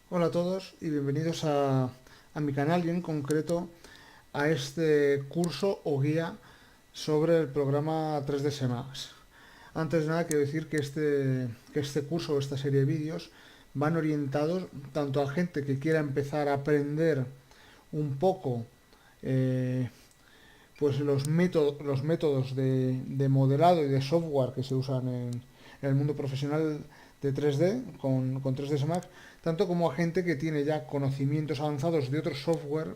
Hola a todos y bienvenidos a mi canal y en concreto a este curso o guía sobre el programa 3ds Max. Antes de nada quiero decir que este curso o esta serie de vídeos van orientados tanto a gente que quiera empezar a aprender un poco eh, pues los métodos de modelado y de software que se usan en el mundo profesional de 3D con 3ds Max, tanto como a gente que tiene ya conocimientos avanzados de otro software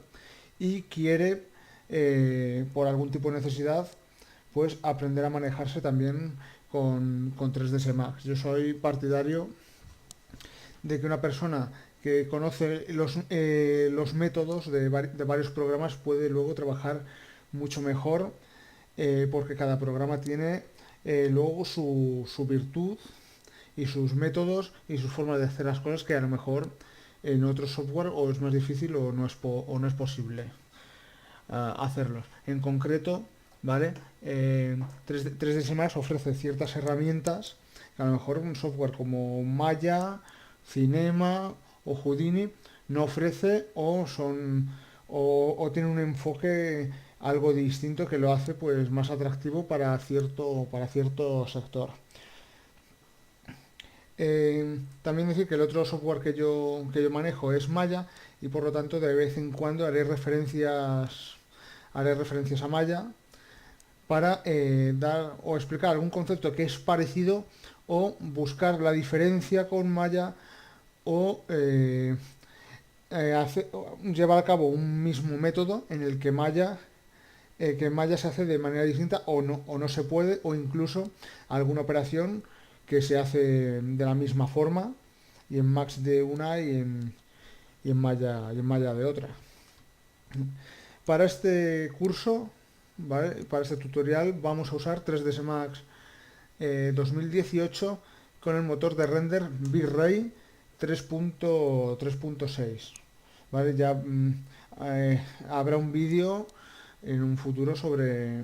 y quiere, por algún tipo de necesidad, pues aprender a manejarse también con 3ds Max. Yo soy partidario de que una persona que conoce los métodos de varios programas puede luego trabajar mucho mejor, porque cada programa tiene luego su virtud y sus métodos y sus formas de hacer las cosas que a lo mejor en otro software o es más difícil o no es posible hacerlos. En concreto, ¿vale? 3ds Max ofrece ciertas herramientas que a lo mejor un software como Maya, Cinema o Houdini no ofrece o tiene un enfoque algo distinto que lo hace pues más atractivo para cierto sector. También decir que el otro software que yo manejo es Maya y por lo tanto de vez en cuando haré referencias a Maya para dar o explicar algún concepto que es parecido o buscar la diferencia con Maya o llevar a cabo un mismo método en el que Maya se hace de manera distinta o no se puede, o incluso alguna operación que se hace de la misma forma y en Max de una y en Maya de otra. Para este curso, ¿vale? Para este tutorial vamos a usar 3ds Max 2018 con el motor de render V-Ray 3.6. ¿Vale? Ya habrá un vídeo en un futuro sobre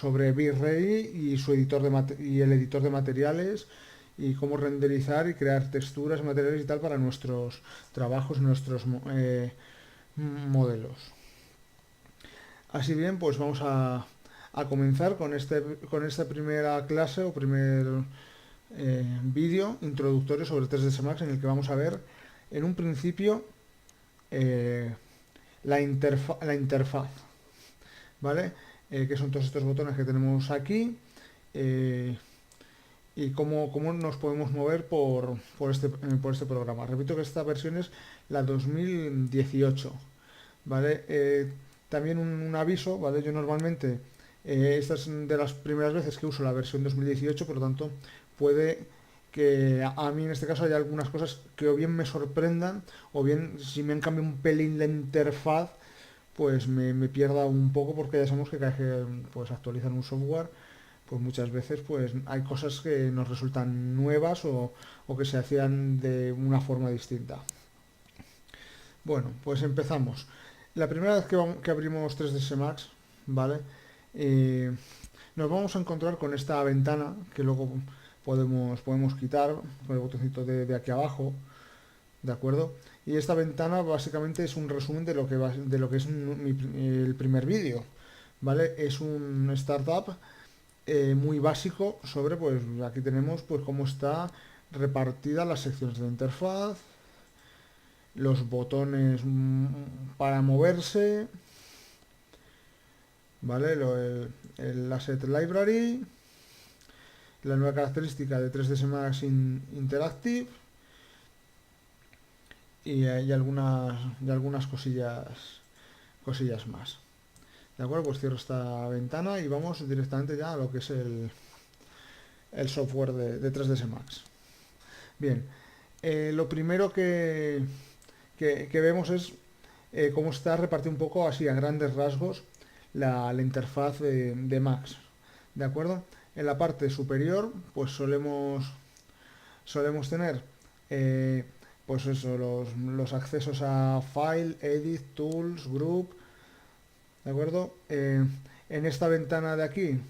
V-Ray y y el editor de materiales y cómo renderizar y crear texturas, materiales y tal para nuestros trabajos, nuestros modelos. Así bien, pues vamos a comenzar con esta primera clase o primer vídeo introductorio sobre 3ds Max en el que vamos a ver en un principio eh, la interfaz, ¿vale? Que son todos estos botones que tenemos aquí, eh, y cómo nos podemos mover por este programa. Repito que esta versión es la 2018, ¿vale? También un aviso, ¿vale? Yo normalmente, esta es de las primeras veces que uso la versión 2018, por lo tanto, puede que a mí en este caso haya algunas cosas que o bien me sorprendan, o bien si me han cambiado un pelín la interfaz, pues me pierda un poco, porque ya sabemos que cada vez que pues, actualizan un software, pues muchas veces pues hay cosas que nos resultan nuevas o que se hacían de una forma distinta. Bueno, pues empezamos. La primera vez que abrimos 3ds Max, ¿vale? Eh, Nos vamos a encontrar con esta ventana que luego podemos quitar con el botoncito de aquí abajo, ¿de acuerdo? Y esta ventana básicamente es un resumen de lo que es el primer vídeo, ¿vale? Es un startup muy básico sobre, pues aquí tenemos pues cómo está repartida las secciones de la interfaz, los botones para moverse, ¿vale? El Asset Library, la nueva característica de 3ds Max Interactive y algunas cosillas más. ¿De acuerdo? Pues cierro esta ventana y vamos directamente ya a lo que es el software de 3ds Max. Bien, lo primero que vemos es cómo está repartido un poco así a grandes rasgos la interfaz de Max. ¿De acuerdo? En la parte superior, pues solemos tener eh, pues eso, los accesos a File, Edit, Tools, Group. ¿De acuerdo? En esta ventana de aquí,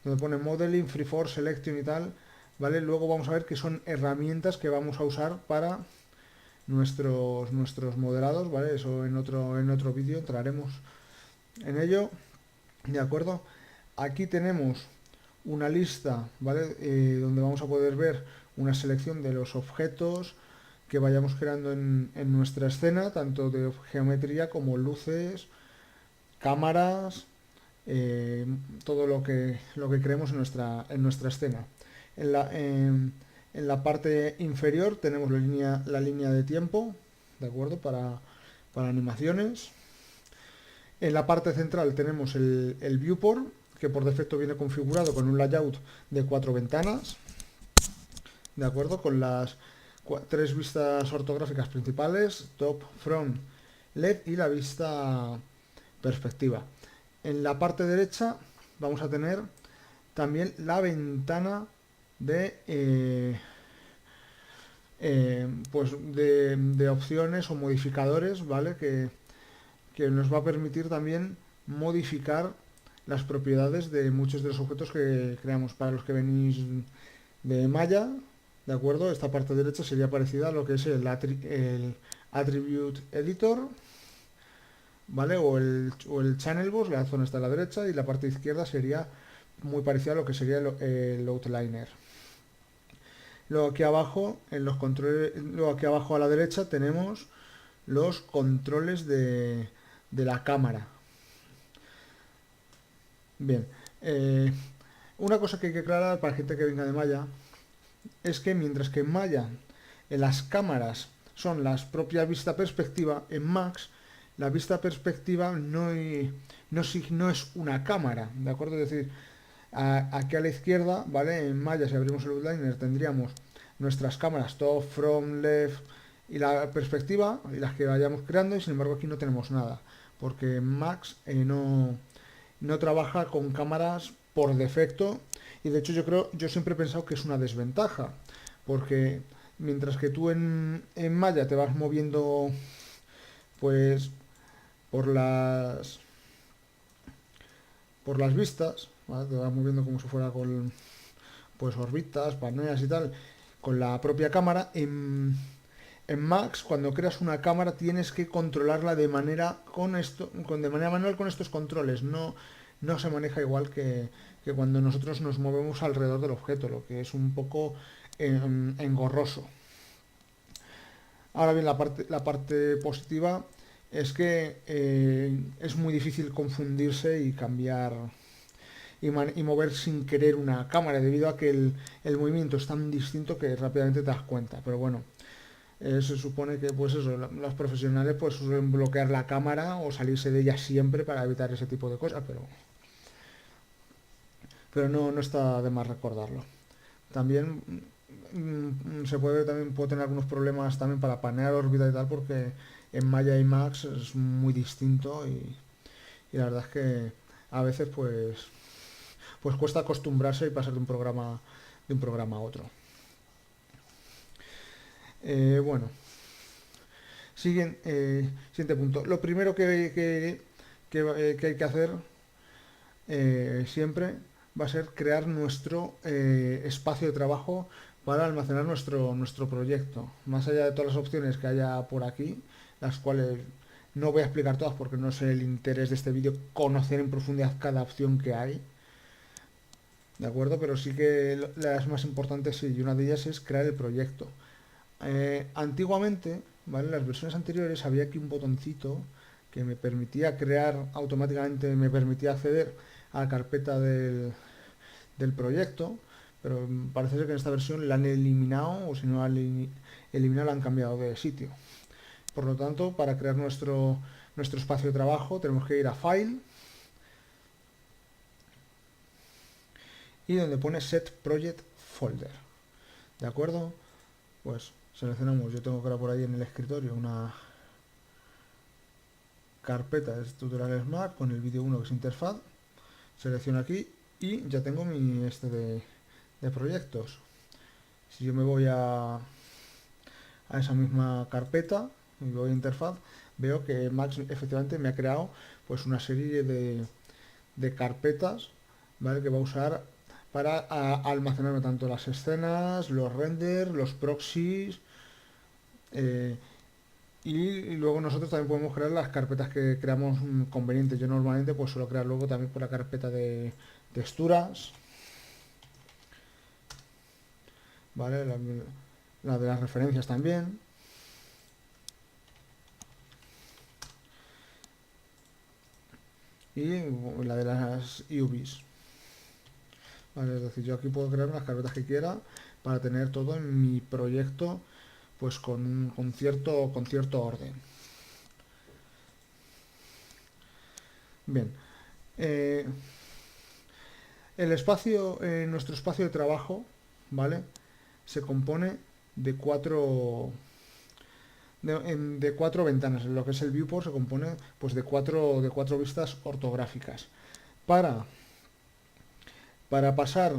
donde pone Modeling, Freeform, Selection y tal, ¿vale? Luego vamos a ver que son herramientas que vamos a usar para nuestros modelados, ¿vale? Eso en otro vídeo entraremos en ello, ¿de acuerdo? Aquí tenemos una lista, ¿vale? Donde vamos a poder ver una selección de los objetos que vayamos creando en nuestra escena, tanto de geometría como luces, cámaras, eh, todo lo que creemos en nuestra escena. En en la parte inferior tenemos la línea de tiempo, ¿de acuerdo? Para animaciones. En la parte central tenemos el viewport, que por defecto viene configurado con un layout de 4 ventanas, ¿de acuerdo? Con las 3 vistas ortográficas principales, top, front, left y la vista perspectiva. En la parte derecha vamos a tener también la ventana de opciones o modificadores, ¿vale? Que nos va a permitir también modificar las propiedades de muchos de los objetos que creamos. Para los que venís de Maya, ¿de acuerdo? Esta parte derecha sería parecida a lo que es el Attribute Editor, ¿vale? O el Channel Box, la zona está a la derecha, y la parte izquierda sería muy parecida a lo que sería el Outliner. Luego aquí abajo, en los controles, luego aquí abajo a la derecha tenemos los controles de la cámara. Bien, una cosa que hay que aclarar para gente que venga de Maya es que mientras que en Maya en las cámaras son las propias vista perspectiva, en Max la vista perspectiva no es una cámara, ¿de acuerdo? Es decir, aquí a la izquierda, ¿vale? En Maya, si abrimos el outliner, tendríamos nuestras cámaras top, front, left y la perspectiva y las que vayamos creando, y sin embargo aquí no tenemos nada, porque Max no trabaja con cámaras por defecto, y de hecho yo siempre he pensado que es una desventaja, porque mientras que tú en Maya te vas moviendo pues por por las vistas, ¿vale? Te vas moviendo como si fuera con pues orbitas, paneas y tal, con la propia cámara. En Max, cuando creas una cámara, tienes que controlarla de manera de manera manual con estos controles. No se maneja igual que cuando nosotros nos movemos alrededor del objeto, lo que es un poco engorroso. Ahora bien, la parte positiva es que es muy difícil confundirse y cambiar y mover sin querer una cámara, debido a que el movimiento es tan distinto que rápidamente te das cuenta. Pero bueno, se supone que pues eso, los profesionales pues suelen bloquear la cámara o salirse de ella siempre para evitar ese tipo de cosas, pero no está de más recordarlo. También puede tener algunos problemas también para panear órbita y tal, porque en Maya y Max es muy distinto, y la verdad es que a veces pues cuesta acostumbrarse y pasar de un programa a otro. Bueno, siguiente punto. Lo primero que hay que hacer siempre va a ser crear nuestro espacio de trabajo para almacenar nuestro proyecto. Más allá de todas las opciones que haya por aquí, las cuales no voy a explicar todas porque no es el interés de este vídeo conocer en profundidad cada opción que hay, ¿de acuerdo? Pero sí que las más importantes sí, y una de ellas es crear el proyecto. Antiguamente, ¿vale? En las versiones anteriores había aquí un botoncito que me permitía crear automáticamente, me permitía acceder a la carpeta del proyecto, pero parece ser que en esta versión la han eliminado, o si no la han eliminado, la han cambiado de sitio. Por lo tanto, para crear nuestro espacio de trabajo tenemos que ir a File y donde pone Set Project Folder, ¿de acuerdo? Pues seleccionamos, yo tengo que ahora por ahí en el escritorio una carpeta de tutoriales Mac con el vídeo 1 que es interfaz, selecciono aquí y ya tengo mi de proyectos. Si yo me voy a esa misma carpeta y voy a interfaz, veo que Max efectivamente me ha creado pues una serie de carpetas, ¿vale? Que va a usar para almacenar tanto las escenas, los renders, los proxies, y luego nosotros también podemos crear las carpetas que creamos convenientes. Yo normalmente pues suelo crear luego también por la carpeta de texturas, ¿vale? La de las referencias también. Y la de las IUVs. ¿Vale? Es decir, yo aquí puedo crear las carpetas que quiera para tener todo en mi proyecto pues con cierto orden. Bien, eh, nuestro espacio de trabajo, ¿vale? Se compone de de cuatro ventanas. Lo que es el viewport se compone pues de cuatro vistas ortográficas. Para, para pasar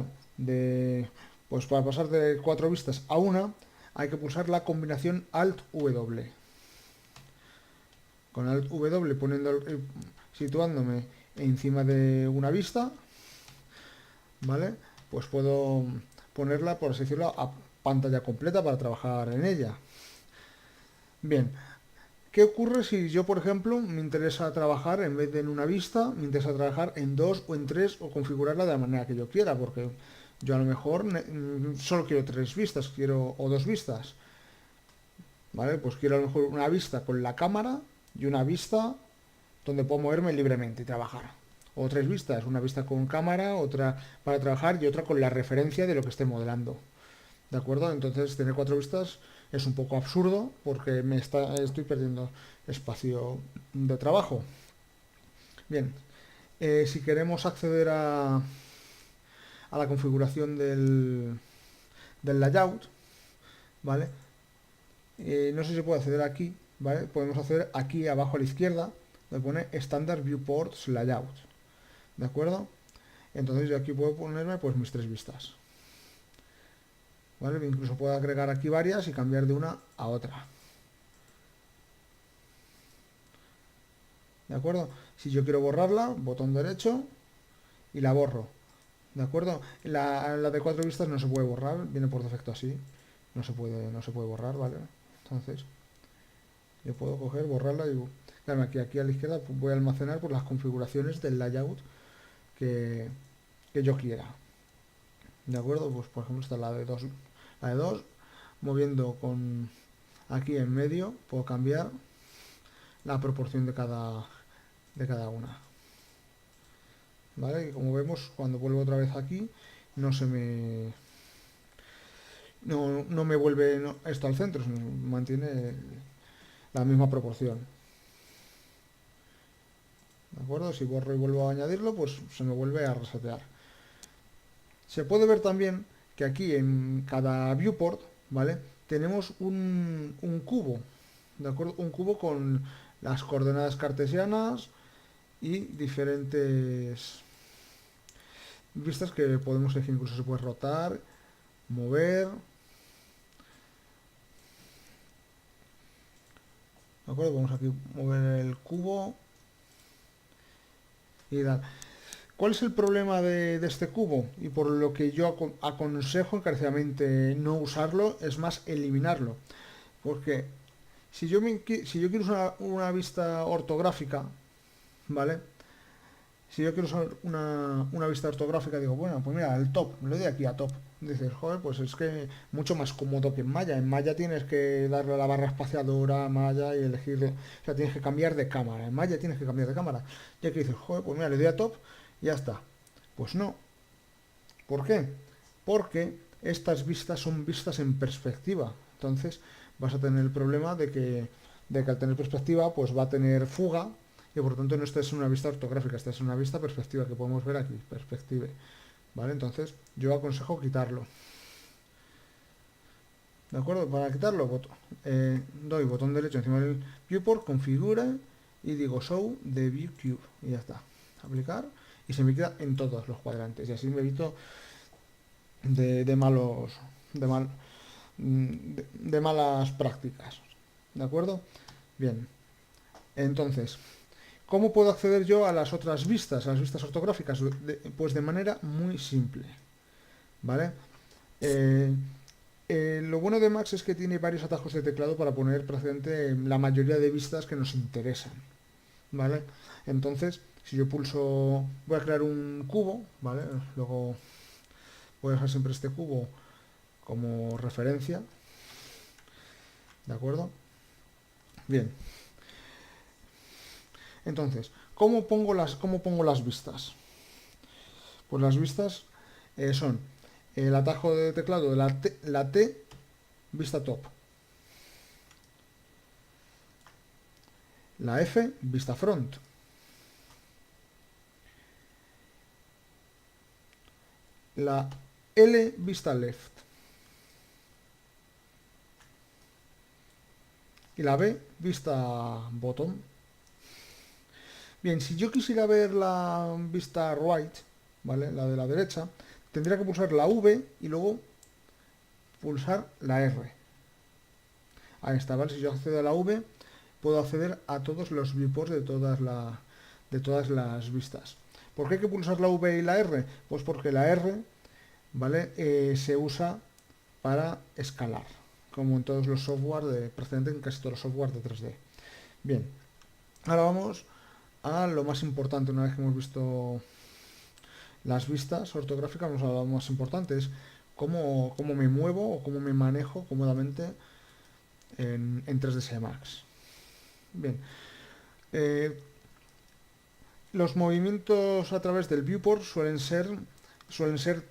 para pasar de cuatro vistas a una, hay que pulsar la combinación Alt W. Con Alt W situándome encima de una vista, ¿vale? Pues puedo ponerla, por así decirlo, a pantalla completa para trabajar en ella. Bien, ¿qué ocurre si yo, por ejemplo, me interesa trabajar, en vez de en una vista, me interesa trabajar en dos o en tres o configurarla de la manera que yo quiera? Porque yo a lo mejor solo quiero tres vistas, o dos vistas, ¿vale? Pues quiero a lo mejor una vista con la cámara y una vista donde puedo moverme libremente y trabajar. O tres vistas, una vista con cámara, otra para trabajar y otra con la referencia de lo que esté modelando. ¿De acuerdo? Entonces tener cuatro vistas es un poco absurdo porque estoy perdiendo espacio de trabajo. Bien, si queremos acceder a la configuración del layout, ¿vale? No sé si puedo acceder aquí, ¿vale? Podemos acceder aquí abajo a la izquierda, donde pone Standard Viewports Layout, ¿de acuerdo? Entonces yo aquí puedo ponerme pues mis tres vistas, ¿vale? Incluso puedo agregar aquí varias y cambiar de una a otra, ¿de acuerdo? Si yo quiero borrarla, botón derecho y la borro, ¿de acuerdo? La de cuatro vistas no se puede borrar, viene por defecto así, no se puede borrar, ¿vale? Entonces yo puedo coger, borrarla y claro, aquí a la izquierda pues, voy a almacenar pues, las configuraciones del layout que, que yo quiera, ¿de acuerdo? Pues por ejemplo está la de dos, moviendo con aquí en medio puedo cambiar la proporción de cada una, ¿vale? Y como vemos, cuando vuelvo otra vez aquí, no se me no me vuelve esto al centro, sino mantiene la misma proporción, ¿de acuerdo? Si borro y vuelvo a añadirlo, pues se me vuelve a resetear. Se puede ver también que aquí en cada viewport, ¿vale? Tenemos un cubo, ¿de acuerdo? Un cubo con las coordenadas cartesianas y diferentes vistas que podemos elegir. Incluso se puede rotar, mover, ¿de acuerdo? Vamos aquí a mover el cubo y dar. ¿Cuál es el problema de este cubo? Y por lo que yo aconsejo encarecidamente no usarlo, es más eliminarlo. Porque si yo quiero usar una vista ortográfica, ¿vale? Si yo quiero usar una vista ortográfica, digo, bueno, pues mira, el top, le doy aquí a top. Dices, joder, pues es que mucho más cómodo que en Maya. En Maya tienes que darle a la barra espaciadora, Maya, y elegir, o sea, tienes que cambiar de cámara. En Maya tienes que cambiar de cámara. Y aquí dices, joder, pues mira, le doy a top y ya está. Pues no. ¿Por qué? Porque estas vistas son vistas en perspectiva. Entonces vas a tener el problema de que al tener perspectiva, pues va a tener fuga y por lo tanto no esta es una vista ortográfica, esta es una vista perspectiva que podemos ver aquí, perspective. ¿Vale? Entonces yo aconsejo quitarlo. ¿De acuerdo? Para quitarlo, doy botón derecho encima del viewport, configura y digo show the view cube. Y ya está. Aplicar y se me queda en todos los cuadrantes. Y así me evito de malos. De malas prácticas. ¿De acuerdo? Bien. Entonces, ¿cómo puedo acceder yo a las otras vistas, a las vistas ortográficas? Pues de manera muy simple, ¿vale? Lo bueno de Max es que tiene varios atajos de teclado para poner prácticamente la mayoría de vistas que nos interesan, ¿vale? Entonces, si yo pulso, voy a crear un cubo, ¿vale? Luego voy a dejar siempre este cubo como referencia, ¿de acuerdo? Bien, entonces, cómo pongo las vistas? Pues las vistas son el atajo de teclado de la T, vista top, la F, vista front, la L, vista left, y la B, vista bottom. Bien, si yo quisiera ver la vista right, ¿vale? La de la derecha, tendría que pulsar la V y luego pulsar la R. Ahí está, ¿vale? Si yo accedo a la V, puedo acceder a todos los viewports de todas las vistas. ¿Por qué hay que pulsar la V y la R? Pues porque la R, ¿vale? Se usa para escalar, como en todos los software precedente en casi todos los software de 3D. Bien, ahora vamos a lo más importante. Una vez que hemos visto las vistas ortográficas, vamos a lo más importante, es cómo me muevo o cómo me manejo cómodamente en 3ds Max. Bien, eh, los movimientos a través del viewport suelen ser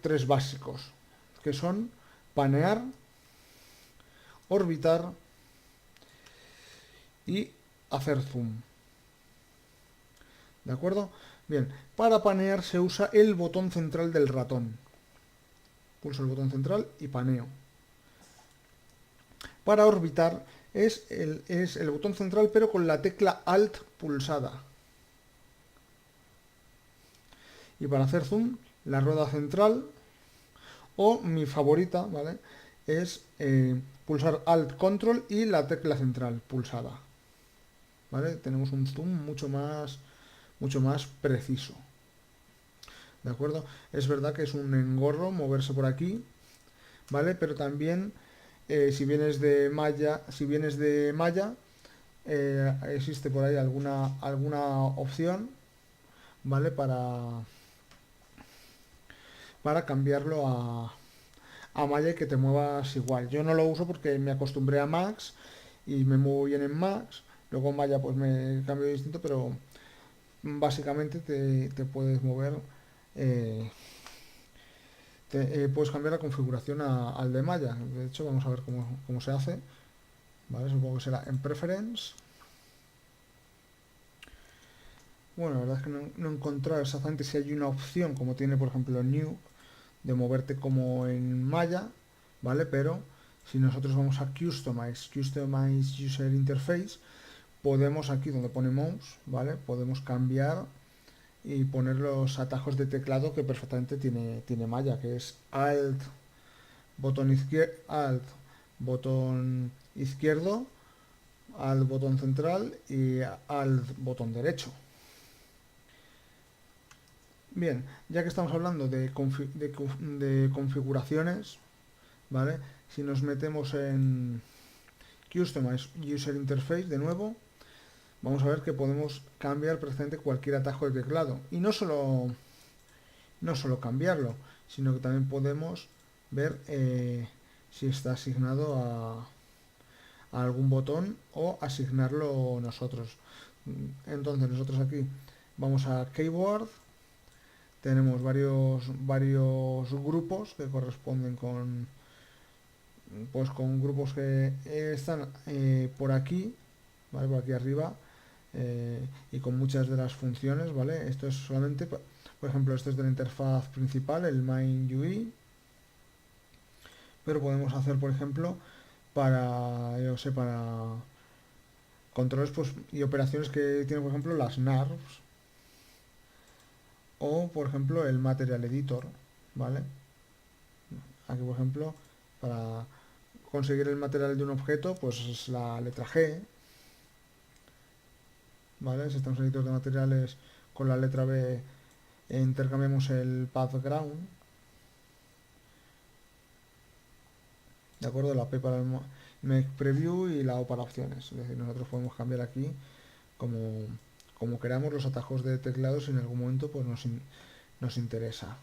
tres básicos, que son panear, orbitar y hacer zoom. ¿De acuerdo? Bien, para panear se usa el botón central del ratón. Pulso el botón central y paneo. Para orbitar es el botón central pero con la tecla Alt pulsada. Y para hacer zoom, la rueda central o mi favorita, ¿vale? Es pulsar Alt Control y la tecla central pulsada. ¿Vale? Tenemos un zoom mucho más preciso. ¿De acuerdo? Es verdad que es un engorro moverse por aquí, ¿vale? Pero también si vienes de Maya, existe por ahí alguna opción, ¿vale? Para cambiarlo a Maya y que te muevas igual. Yo no lo uso porque me acostumbré a Max y me muevo bien en Max. Luego en Maya pues me cambio distinto, pero básicamente te puedes mover, eh, puedes cambiar la configuración al de Maya. De hecho, vamos a ver cómo se hace. ¿Vale? Supongo que será en Preference. Bueno, la verdad es que no he encontrado exactamente si hay una opción, como tiene por ejemplo New, de moverte como en Maya, ¿vale? Pero si nosotros vamos a Customize User Interface, podemos aquí donde pone Mouse, ¿vale? Podemos cambiar y poner los atajos de teclado que perfectamente tiene Maya, que es Alt, botón izquierdo, Alt botón central y Alt botón derecho. Bien, ya que estamos hablando de configuraciones, ¿vale? Si nos metemos en Customize User Interface de nuevo, vamos a ver que podemos cambiar precisamente cualquier atajo de teclado. Y no solo cambiarlo, sino que también podemos ver si está asignado a algún botón o asignarlo nosotros. Entonces nosotros aquí vamos a Keyboard, tenemos varios grupos que corresponden con grupos que están por aquí, ¿vale? Por aquí arriba, y con muchas de las funciones, ¿vale? Esto es solamente, por ejemplo, esto es de la interfaz principal, el Main UI, pero podemos hacer, por ejemplo, para controles y operaciones que tiene, por ejemplo, las NARFs, o, por ejemplo, el Material Editor, ¿vale? Aquí, por ejemplo, para conseguir el material de un objeto, pues es la letra G, ¿vale? Si estamos en editor de materiales con la letra B, intercambiamos el path ground, ¿de acuerdo? La P para el Make Preview y la O para opciones. Es decir, nosotros podemos cambiar aquí como, como queramos los atajos de teclado si en algún momento pues nos interesa.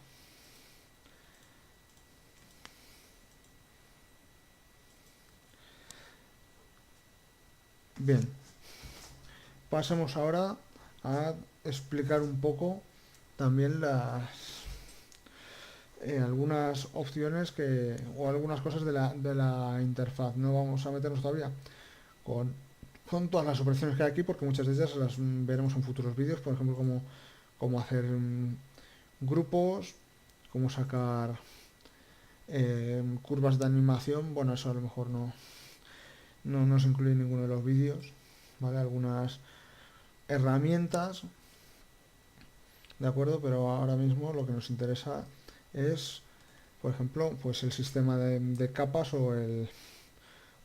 Bien, pasemos ahora a explicar un poco también algunas opciones o algunas cosas de la interfaz. No vamos a meternos todavía con, con todas las operaciones que hay aquí porque muchas de ellas las veremos en futuros vídeos, por ejemplo, cómo hacer grupos, cómo sacar curvas de animación. Bueno, eso a lo mejor no se incluye en ninguno de los vídeos, ¿vale? Algunas herramientas, ¿de acuerdo? Pero ahora mismo lo que nos interesa es, por ejemplo, pues el sistema de capas o el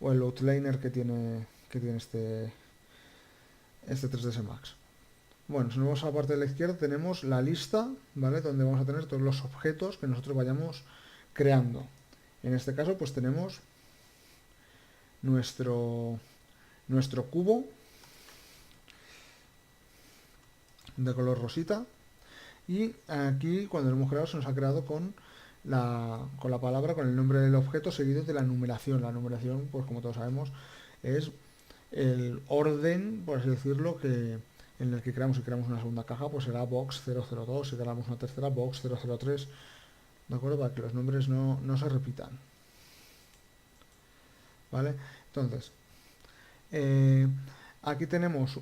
outliner que tiene este 3ds Max. Bueno, si nos vamos a la parte de la izquierda tenemos la lista, ¿vale? Donde vamos a tener todos los objetos que nosotros vayamos creando. En este caso pues tenemos nuestro cubo de color rosita y aquí cuando lo hemos creado se nos ha creado con la palabra, con el nombre del objeto seguido de la numeración. La numeración, pues como todos sabemos, es el orden, por así decirlo, en el que creamos. Si creamos una segunda caja, pues será box 002, si creamos una tercera, box 003, ¿de acuerdo? Para que los nombres no se repitan. ¿Vale? Entonces, aquí tenemos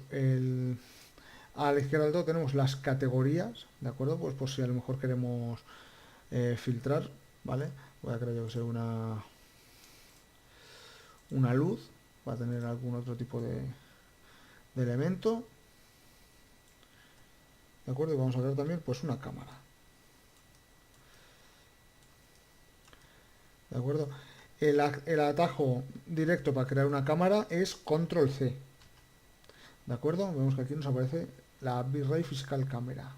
a la izquierda del todo tenemos las categorías, ¿de acuerdo? Pues por si a lo mejor queremos filtrar, ¿vale? Voy a crear yo que sea una luz, va a tener algún otro tipo de elemento, ¿de acuerdo? Y vamos a crear también pues una cámara, ¿de acuerdo? El atajo directo para crear una cámara es Control C, ¿de acuerdo? Vemos que aquí nos aparece la V-Ray Fiscal Camera,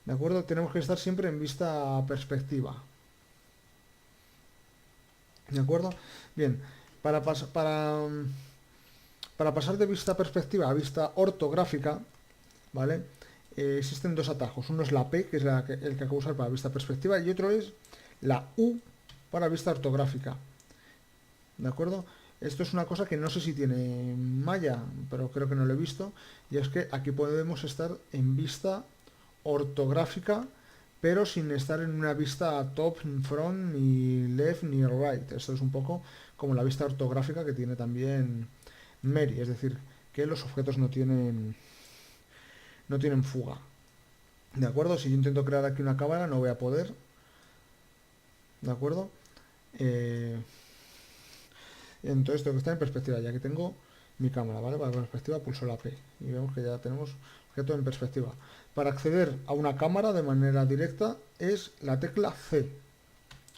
¿de acuerdo? Tenemos que estar siempre en vista perspectiva, ¿de acuerdo? Bien, para pasar de vista perspectiva a vista ortográfica, ¿vale? Existen dos atajos. Uno es la P, que es el que acabo de usar para vista perspectiva, y otro es la U para vista ortográfica. ¿De acuerdo? Esto es una cosa que no sé si tiene Maya, pero creo que no lo he visto, y es que aquí podemos estar en vista ortográfica, pero sin estar en una vista top, front, ni left, ni right. Esto es un poco como la vista ortográfica que tiene también Mary, es decir, que los objetos no tienen fuga. ¿De acuerdo? Si yo intento crear aquí una cámara no voy a poder. ¿De acuerdo? Entonces tengo que estar en perspectiva, ya que tengo mi cámara, ¿vale? Para perspectiva pulso la P y vemos que ya tenemos objeto en perspectiva. Para acceder a una cámara de manera directa es la tecla C,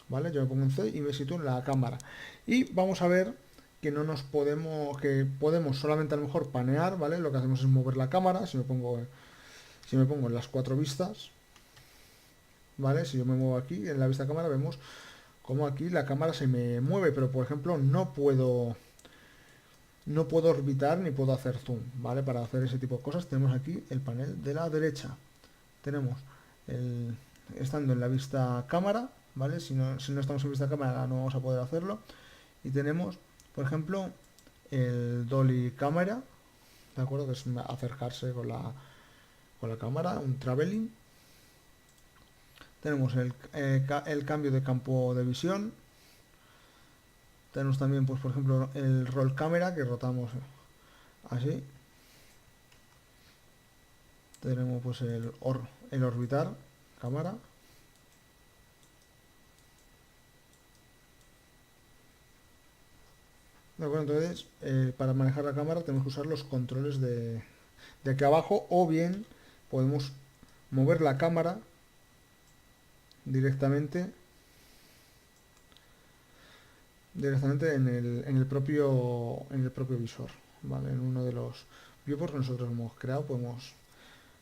¿vale? Yo me pongo en C y me sitúo en la cámara. Y vamos a ver que que podemos solamente a lo mejor panear, ¿vale? Lo que hacemos es mover la cámara, si me pongo en las cuatro vistas, ¿vale? Si yo me muevo aquí en la vista cámara vemos como aquí la cámara se me mueve, pero por ejemplo no puedo orbitar ni puedo hacer zoom, ¿vale? Para hacer ese tipo de cosas tenemos aquí el panel de la derecha. Tenemos estando en la vista cámara, ¿vale? Si no estamos en vista cámara no vamos a poder hacerlo. Y tenemos, por ejemplo, el dolly cámara, ¿de acuerdo? Que es acercarse con la cámara, un traveling. Tenemos el cambio de campo de visión. Tenemos también, pues por ejemplo, el roll cámara, que rotamos así. Tenemos pues el orbitar cámara. De acuerdo, entonces para manejar la cámara tenemos que usar los controles de aquí abajo, o bien podemos mover la cámara directamente en el propio visor, ¿vale? En uno de los viewports que nosotros hemos creado podemos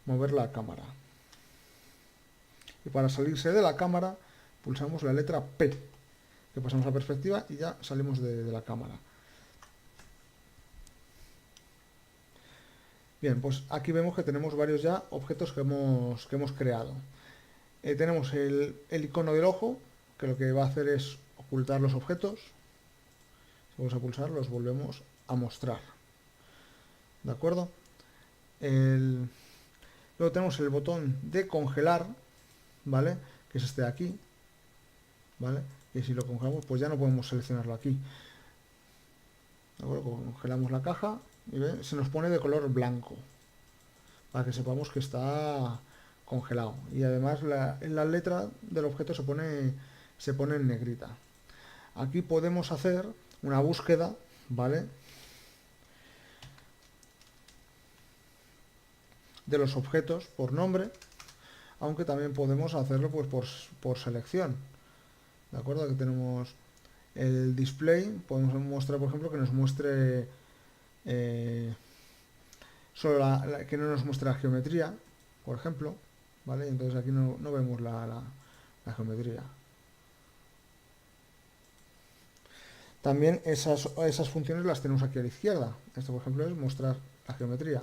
mover la cámara. Y para salirse de la cámara pulsamos la letra P, que pasamos a perspectiva y ya salimos de la cámara. Bien, pues aquí vemos que tenemos varios ya objetos que hemos creado. Tenemos el icono del ojo, que lo que va a hacer es ocultar los objetos. Si vamos a pulsar, los volvemos a mostrar. ¿De acuerdo? Luego tenemos el botón de congelar, ¿vale? Que es este de aquí, ¿vale? Y si lo congelamos, pues ya no podemos seleccionarlo aquí. ¿De acuerdo? Congelamos la caja y se nos pone de color blanco, para que sepamos que está congelado. Y además en la letra del objeto se pone en negrita. Aquí podemos hacer una búsqueda, ¿vale? De los objetos por nombre, aunque también podemos hacerlo pues por selección. ¿De acuerdo? Aquí tenemos el display, podemos mostrar, por ejemplo, que nos muestre solo que no nos muestre la geometría, por ejemplo, ¿vale? Entonces aquí no vemos la geometría. También esas funciones las tenemos aquí a la izquierda. Esto, por ejemplo, es mostrar la geometría.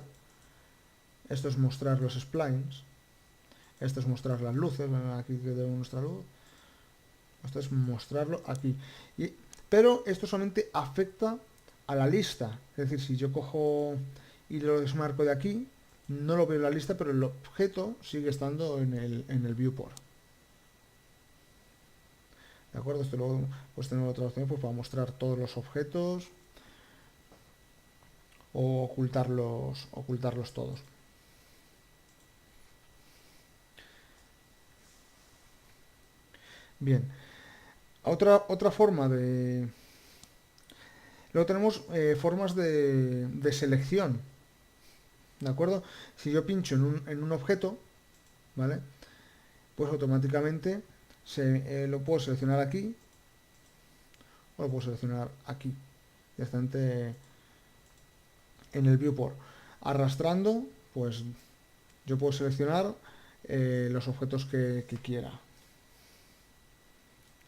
Esto es mostrar los splines. Esto es mostrar las luces. Aquí tenemos nuestra luz. Esto es mostrarlo aquí. Pero esto solamente afecta a la lista. Es decir, si yo cojo y lo desmarco de aquí, no lo veo en la lista, pero el objeto sigue estando en el viewport. ¿De acuerdo? Esto luego pues tenemos otra opción pues, para mostrar todos los objetos o ocultarlos todos. Bien. Otra forma de... Luego tenemos formas de selección. ¿De acuerdo? Si yo pincho en un objeto, ¿vale? Pues automáticamente lo puedo seleccionar aquí o lo puedo seleccionar aquí, directamente en el viewport. Arrastrando, pues yo puedo seleccionar los objetos que quiera.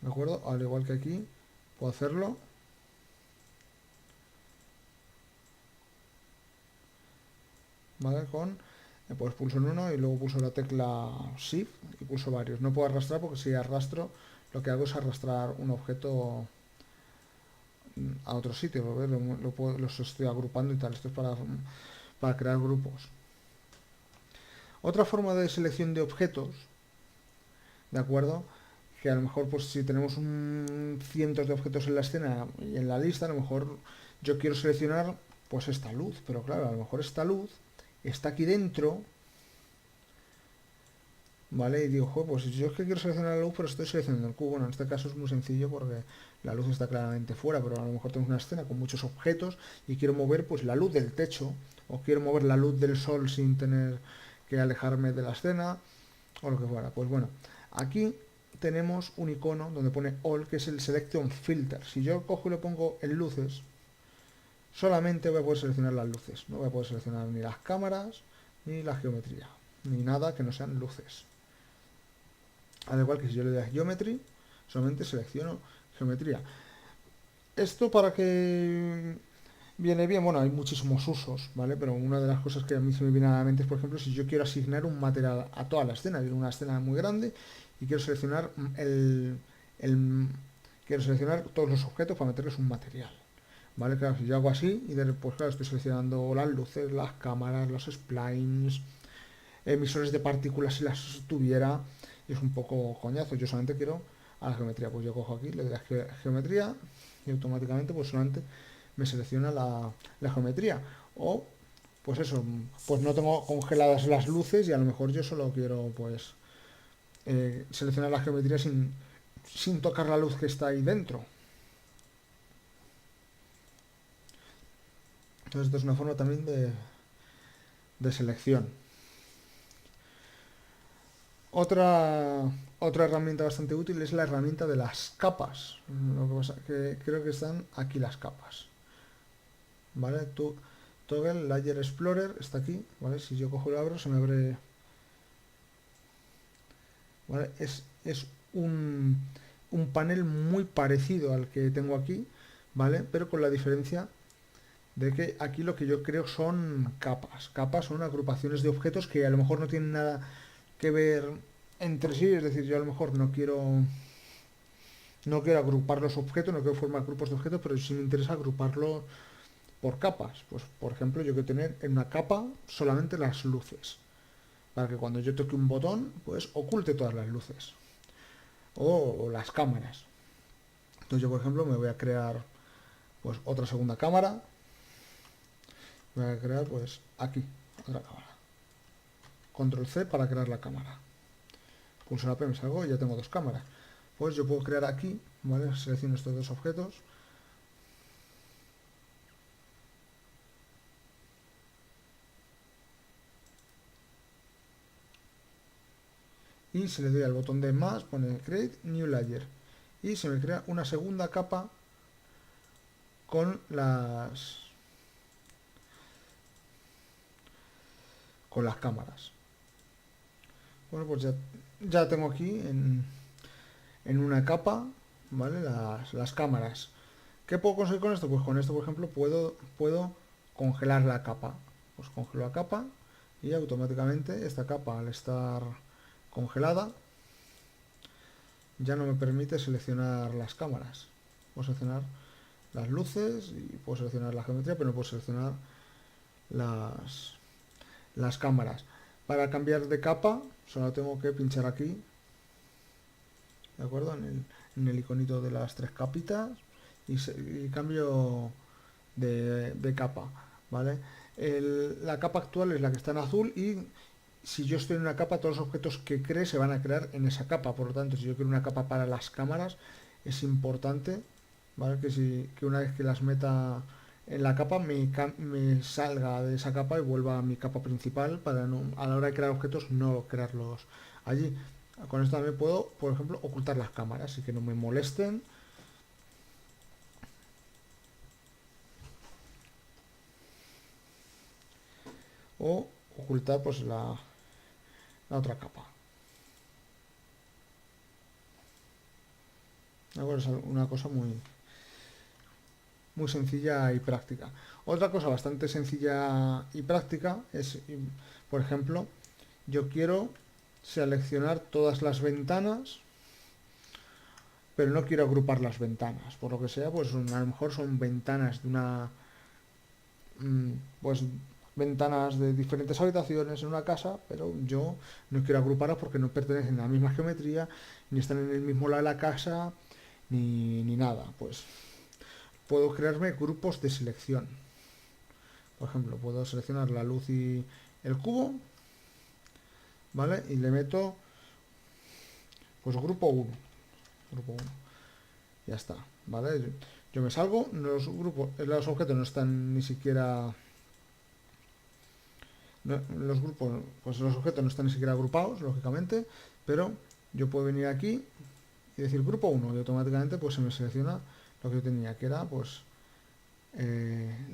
¿De acuerdo? Al igual que aquí, puedo hacerlo. ¿Vale? Pues pulso en uno y luego pulso la tecla Shift y pulso varios. No puedo arrastrar porque si arrastro, lo que hago es arrastrar un objeto a otro sitio. Los estoy agrupando y tal. Esto es para crear grupos. Otra forma de selección de objetos, ¿de acuerdo? Que a lo mejor, pues si tenemos cientos de objetos en la escena y en la lista, a lo mejor yo quiero seleccionar pues esta luz, pero claro, a lo mejor esta luz está aquí dentro, ¿vale? Y digo, pues yo es que quiero seleccionar la luz, pero estoy seleccionando el cubo. Bueno, en este caso es muy sencillo porque la luz está claramente fuera, pero a lo mejor tengo una escena con muchos objetos y quiero mover pues la luz del techo, o quiero mover la luz del sol sin tener que alejarme de la escena, o lo que fuera. Pues bueno, aquí tenemos un icono donde pone All, que es el Selection Filter. Si yo cojo y lo pongo en luces, solamente voy a poder seleccionar las luces. No voy a poder seleccionar ni las cámaras, ni la geometría, ni nada que no sean luces. Al igual que si yo le doy a Geometry, solamente selecciono geometría. Esto para que viene bien, bueno, hay muchísimos usos, ¿vale? Pero una de las cosas que a mí se me viene a la mente es, por ejemplo, si yo quiero asignar un material a toda la escena, quiero una escena muy grande y quiero seleccionar quiero seleccionar todos los objetos para meterles un material. ¿Vale? Claro, si yo hago así, y pues claro, estoy seleccionando las luces, las cámaras, los splines, emisores de partículas si las tuviera, y es un poco coñazo. Yo solamente quiero a la geometría, pues yo cojo aquí, le doy a geometría y automáticamente pues solamente me selecciona la geometría. O pues eso, pues no tengo congeladas las luces y a lo mejor yo solo quiero pues seleccionar la geometría sin tocar la luz que está ahí dentro. Entonces esto es una forma también de selección. Otra herramienta bastante útil es la herramienta de las capas. Lo que pasa que creo que están aquí las capas. ¿Vale? Toggle Layer Explorer está aquí, ¿vale? Si yo cojo y lo abro, se me abre. ¿Vale? Es un un panel muy parecido al que tengo aquí, ¿vale? Pero con la diferencia de que aquí lo que yo creo son capas. Capas son agrupaciones de objetos que a lo mejor no tienen nada que ver entre sí, es decir, yo a lo mejor no quiero agrupar los objetos, no quiero formar grupos de objetos, pero sí me interesa agruparlos por capas. Pues, por ejemplo, yo quiero tener en una capa solamente las luces, para que cuando yo toque un botón, pues oculte todas las luces. O las cámaras. Entonces yo, por ejemplo, me voy a crear pues otra segunda cámara. Voy a crear pues aquí, otra cámara. Control C para crear la cámara. Pulso la P, me salgo y ya tengo dos cámaras. Pues yo puedo crear aquí, ¿vale? Selecciono estos dos objetos. Y si le doy al botón de más, pone Create New Layer. Y se me crea una segunda capa con las cámaras. Bueno, pues ya tengo aquí en una capa, ¿vale? Las cámaras. ¿Qué puedo conseguir con esto? Pues con esto, por ejemplo, puedo congelar la capa. Pues congelo la capa y automáticamente esta capa, al estar congelada, ya no me permite seleccionar las cámaras. Puedo seleccionar las luces y puedo seleccionar la geometría, pero no puedo seleccionar las cámaras. Para cambiar de capa, solo tengo que pinchar aquí, ¿de acuerdo? En el iconito de las tres capitas y cambio de capa, ¿vale? La capa actual es la que está en azul y si yo estoy en una capa, todos los objetos que cree se van a crear en esa capa. Por lo tanto, si yo quiero una capa para las cámaras, es importante, ¿vale? Que una vez que las meta en la capa me salga de esa capa y vuelva a mi capa principal para a la hora de crear objetos no crearlos allí. Con esto también puedo, por ejemplo, ocultar las cámaras y que no me molesten. O ocultar pues la otra capa. Es una cosa muy sencilla y práctica. Otra cosa bastante sencilla y práctica es, por ejemplo, yo quiero seleccionar todas las ventanas, pero no quiero agrupar las ventanas. Por lo que sea, pues a lo mejor son ventanas de pues ventanas de diferentes habitaciones en una casa, pero yo no quiero agruparlas porque no pertenecen a la misma geometría, ni están en el mismo lado de la casa, ni nada. Pues puedo crearme grupos de selección. Por ejemplo, puedo seleccionar la luz y el cubo, ¿vale? Y le meto pues grupo 1. Grupo 1. Ya está, ¿vale? Yo me salgo, los objetos no están ni siquiera... los grupos, pues los objetos no están ni siquiera agrupados, lógicamente, pero yo puedo venir aquí y decir grupo 1 y automáticamente pues se me selecciona lo que yo tenía, que era pues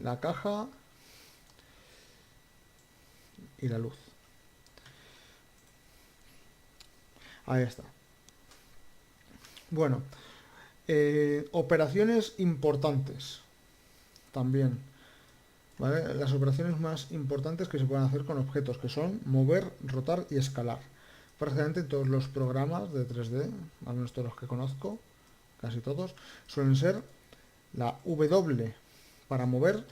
la caja y la luz. Ahí está. Bueno, operaciones importantes también, ¿vale? Las operaciones más importantes que se pueden hacer con objetos, que son mover, rotar y escalar. Prácticamente todos los programas de 3D, al menos todos los que conozco, casi todos, suelen ser la W para mover,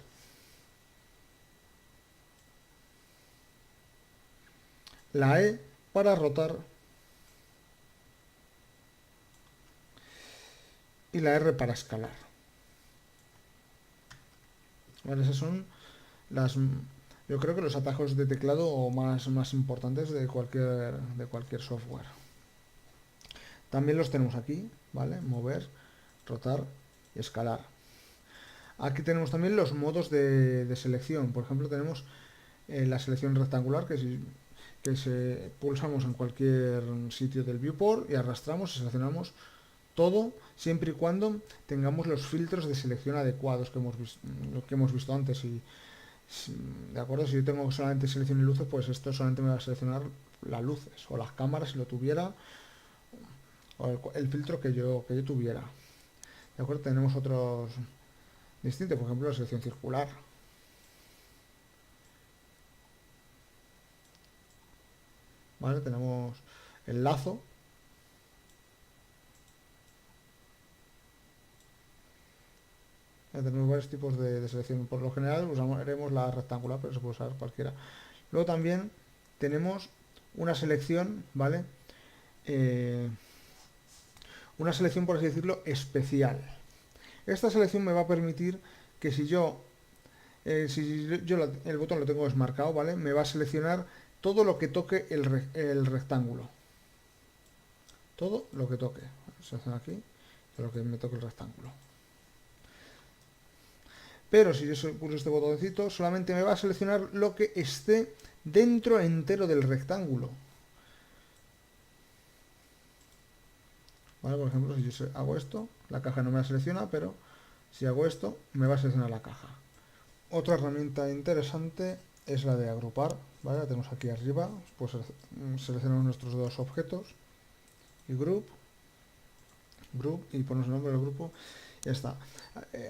la E para rotar y la R para escalar. ¿Vale? Esas son yo creo que los atajos de teclado más importantes de cualquier software. También los tenemos aquí, ¿vale? Mover, rotar y escalar. Aquí tenemos también los modos de selección. Por ejemplo, tenemos la selección rectangular, que se pulsamos en cualquier sitio del viewport y arrastramos y seleccionamos todo, siempre y cuando tengamos los filtros de selección adecuados que hemos visto antes. De acuerdo, si yo tengo solamente selección y luces, pues esto solamente me va a seleccionar las luces o las cámaras si lo tuviera, o el filtro que yo tuviera. ¿De acuerdo? Tenemos otros distintos, por ejemplo, la selección circular. ¿Vale? Tenemos el lazo. Tenemos varios tipos de selección. Por lo general usaremos la rectangular, pero se puede usar cualquiera. Luego también tenemos una selección, ¿vale? Eh, una selección, por así decirlo, especial. Esta selección me va a permitir que si yo el botón lo tengo desmarcado, ¿vale? Me va a seleccionar todo lo que toque el rectángulo. Todo lo que toque. Selecciono aquí, todo lo que me toque el rectángulo. Pero si yo pulso este botoncito, solamente me va a seleccionar lo que esté dentro entero del rectángulo. ¿Vale? Por ejemplo, si yo hago esto, la caja no me la selecciona, pero si hago esto, me va a seleccionar la caja. Otra herramienta interesante es la de agrupar, ¿vale? La tenemos aquí arriba, pues seleccionamos nuestros dos objetos y group y ponemos el nombre del grupo. Ya está.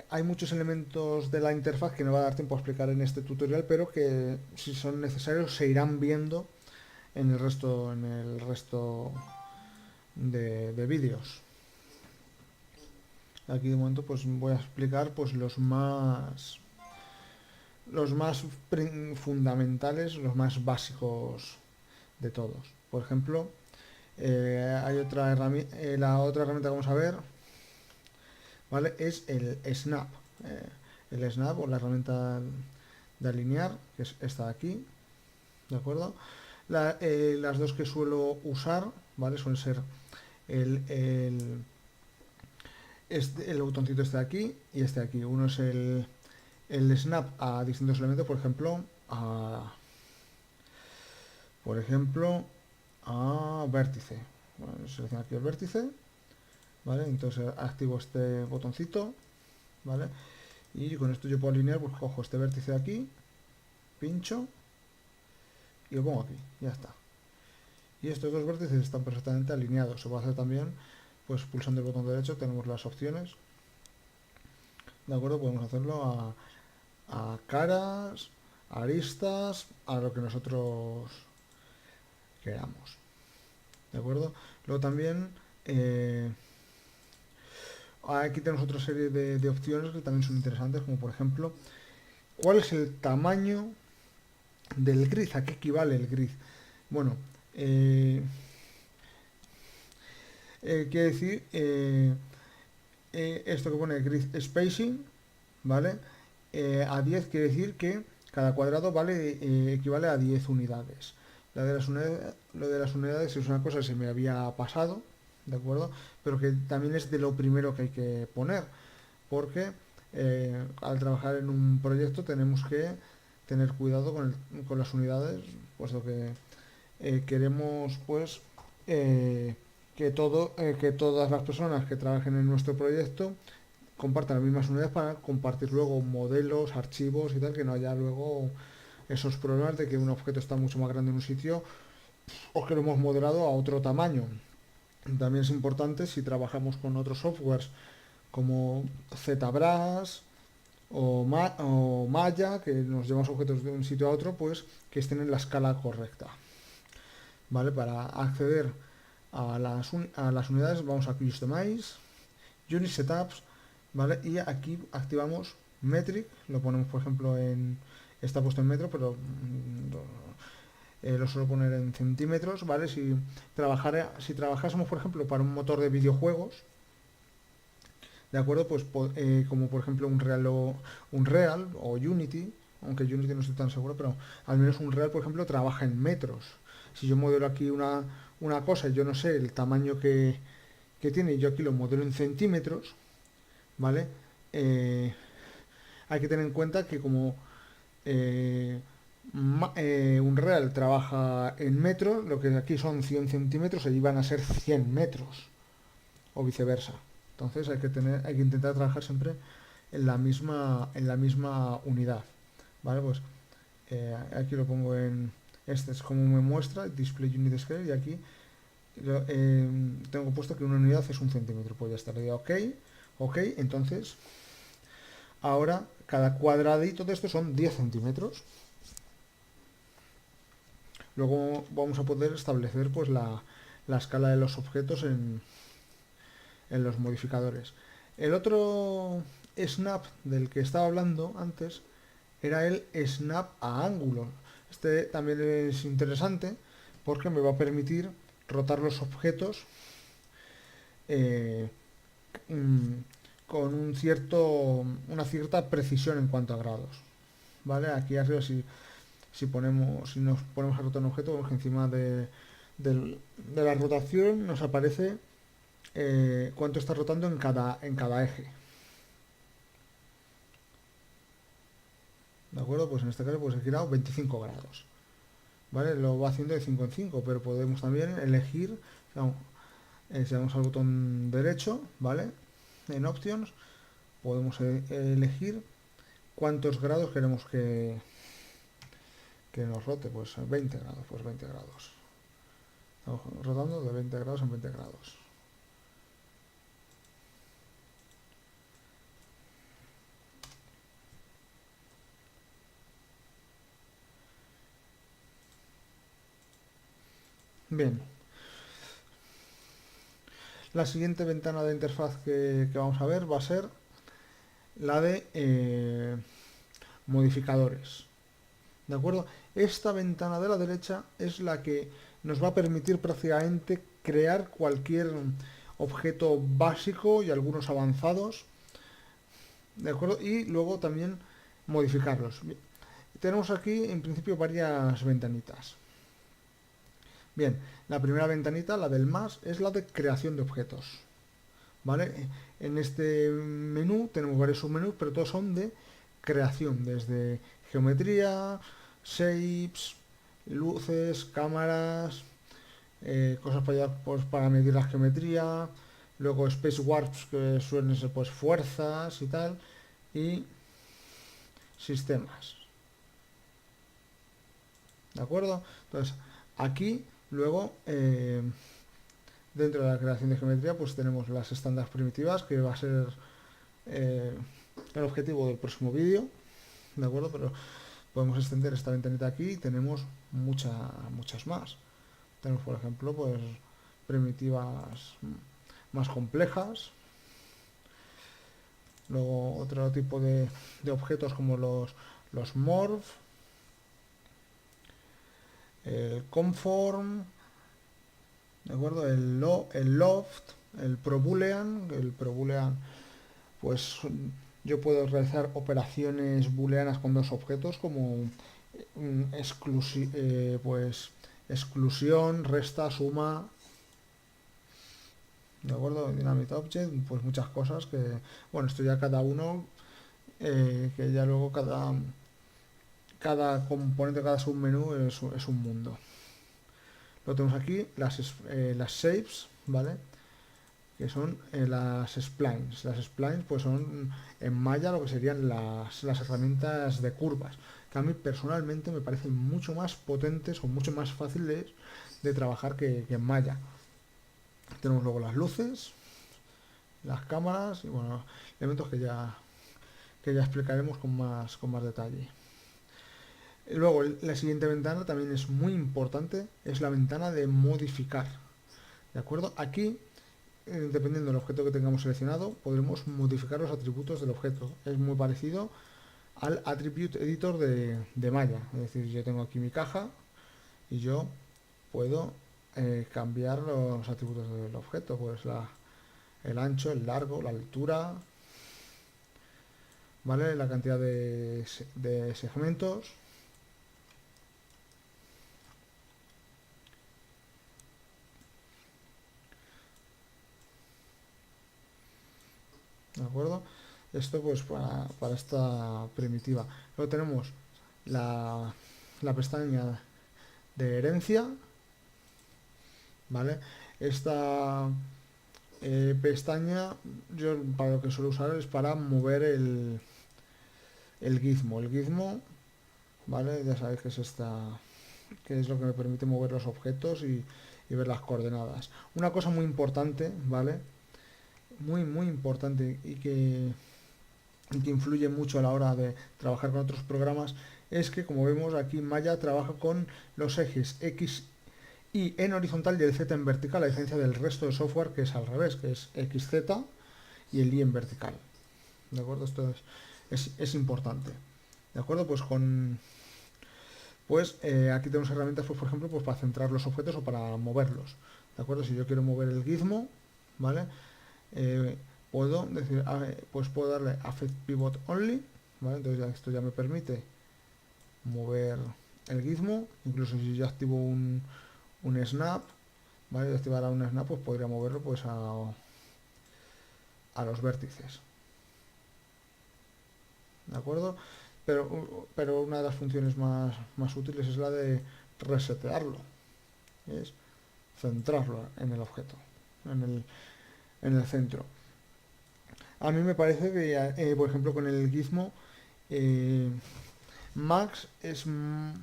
Hay muchos elementos de la interfaz que no va a dar tiempo a explicar en este tutorial, pero que si son necesarios se irán viendo en el resto de vídeos. Aquí de momento pues voy a explicar pues los más fundamentales, los más básicos de todos. Por ejemplo, hay otra herramienta, la otra herramienta que vamos a ver, ¿vale? Es el snap. El snap o la herramienta de alinear, que es esta de aquí, ¿de acuerdo? Las dos que suelo usar, ¿vale? Suelen ser el botoncito este de aquí y este de aquí. Uno es el snap a distintos elementos, por ejemplo, a vértice. Bueno, selecciono aquí el vértice, ¿vale? Entonces activo este botoncito, ¿vale? Y con esto yo puedo alinear, pues cojo este vértice de aquí, pincho y lo pongo aquí, ya está. Y estos dos vértices están perfectamente alineados. Se puede hacer también, pues pulsando el botón derecho tenemos las opciones, ¿de acuerdo? Podemos hacerlo a caras, aristas, a lo que nosotros queramos, ¿de acuerdo? Luego también aquí tenemos otra serie de opciones que también son interesantes, como por ejemplo, ¿cuál es el tamaño del grid? ¿A qué equivale el grid? Bueno, quiere decir esto que pone grid spacing, ¿vale? A 10 quiere decir que cada cuadrado equivale a 10 unidades. Lo de las unidades es una cosa que se me había pasado, ¿de acuerdo? Pero que también es de lo primero que hay que poner, porque al trabajar en un proyecto tenemos que tener cuidado con las unidades, puesto que queremos pues que todas las personas que trabajen en nuestro proyecto compartan las mismas unidades para compartir luego modelos, archivos y tal, que no haya luego esos problemas de que un objeto está mucho más grande en un sitio o que lo hemos modelado a otro tamaño. También es importante si trabajamos con otros softwares como ZBrush o Maya, que nos llevamos objetos de un sitio a otro, pues que estén en la escala correcta. ¿Vale? Para acceder a las unidades vamos a Customize, Unit Setups, ¿vale? Y aquí activamos Metric, lo ponemos por ejemplo está puesto en metro, pero lo suelo poner en centímetros, ¿vale? Si trabajásemos por ejemplo para un motor de videojuegos, ¿de acuerdo? Pues como por ejemplo Unreal o Unity, aunque Unity no estoy tan seguro, pero al menos Unreal, por ejemplo, trabaja en metros. Si yo modelo aquí una cosa y yo no sé el tamaño que tiene, y yo aquí lo modelo en centímetros, ¿vale? Hay que tener en cuenta que como Unreal trabaja en metros, lo que aquí son 100 centímetros, allí van a ser 100 metros, o viceversa. Entonces hay que intentar trabajar siempre en la misma unidad, ¿vale? Pues aquí lo pongo este es como me muestra Display Unit Scale, y aquí tengo puesto que una unidad es 1 centímetro, pues ya está, le digo ok, entonces ahora cada cuadradito de esto son 10 centímetros. Luego vamos a poder establecer pues la escala de los objetos en los modificadores. El otro snap del que estaba hablando antes era el snap a ángulo. Este también es interesante porque me va a permitir rotar los objetos eh, mm, con una cierta precisión en cuanto a grados. ¿Vale? Aquí arriba si nos ponemos a rotar un objeto, vemos que encima de la rotación nos aparece cuánto está rotando en cada eje. ¿De acuerdo? Pues en este caso pues he girado 25 grados. ¿Vale? Lo va haciendo de 5 en 5, pero podemos también elegir, si damos al botón derecho, ¿vale? En Options, podemos elegir cuántos grados queremos que nos rote, pues 20 grados, pues 20 grados. Estamos rotando de 20 grados en 20 grados. Bien, la siguiente ventana de interfaz que vamos a ver va a ser la de modificadores. ¿De acuerdo? Esta ventana de la derecha es la que nos va a permitir prácticamente crear cualquier objeto básico y algunos avanzados. ¿De acuerdo? Y luego también modificarlos. Bien, tenemos aquí en principio varias ventanitas. Bien, la primera ventanita, la del más, es la de creación de objetos. ¿Vale? En este menú tenemos varios submenús, pero todos son de creación, desde geometría, shapes, luces, cámaras, cosas pues, para medir la geometría, luego space warps, que suelen ser pues fuerzas y tal, y sistemas. ¿De acuerdo? Entonces, aquí luego dentro de la creación de geometría pues tenemos las estándares primitivas, que va a ser eh, el objetivo del próximo vídeo, ¿de acuerdo? Pero podemos extender esta ventanita aquí y tenemos muchas más. Tenemos, por ejemplo, pues primitivas más complejas. Luego otro tipo de objetos como los morph, el conform, ¿de acuerdo? El loft, el proboolean. El proboolean, pues yo puedo realizar operaciones booleanas con dos objetos como pues exclusión, resta, suma, ¿de acuerdo? Dynamite Object, pues muchas cosas que, bueno, esto ya cada uno, que ya luego cada componente, cada submenú es un mundo. Lo tenemos aquí, las shapes, ¿vale? Que son las splines. Las splines pues son en Maya lo que serían las herramientas de curvas, que a mí personalmente me parecen mucho más potentes o mucho más fáciles de trabajar que en Maya. Tenemos luego las luces, las cámaras y bueno, elementos que ya explicaremos con más detalle. Luego, la siguiente ventana también es muy importante, es la ventana de modificar. ¿De acuerdo? Aquí, dependiendo del objeto que tengamos seleccionado, podremos modificar los atributos del objeto. Es muy parecido al Attribute Editor de Maya. Es decir, yo tengo aquí mi caja y yo puedo cambiar los atributos del objeto, pues el ancho, el largo, la altura, ¿vale? La cantidad de segmentos. ¿De acuerdo? Esto pues para esta primitiva. Luego tenemos la pestaña de herencia, ¿vale? Esta pestaña, yo para lo que suelo usar es para mover el gizmo. El gizmo, ¿vale? Ya sabéis que es que es lo que me permite mover los objetos y y ver las coordenadas. Una cosa muy importante, ¿vale? Muy importante y que influye mucho a la hora de trabajar con otros programas es que, como vemos aquí, Maya trabaja con los ejes X y en horizontal y el Z en vertical, a diferencia del resto de software que es al revés, que es XZ y el Y en vertical. ¿De acuerdo? Esto es importante. ¿De acuerdo? Aquí tenemos herramientas, pues, por ejemplo, pues para centrar los objetos o para moverlos. ¿De acuerdo? Si yo quiero mover el gizmo, ¿vale? Eh, puedo decir, pues puedo darle Affect Pivot Only, ¿vale? Entonces esto ya me permite mover el gizmo, incluso si yo activo un snap, ¿vale? Si activara un snap, pues podría moverlo pues a los vértices, ¿de acuerdo? Pero una de las funciones más útiles es la de resetearlo, es centrarlo en el objeto, en el centro. A mí me parece que, por ejemplo, con el gizmo, eh, Max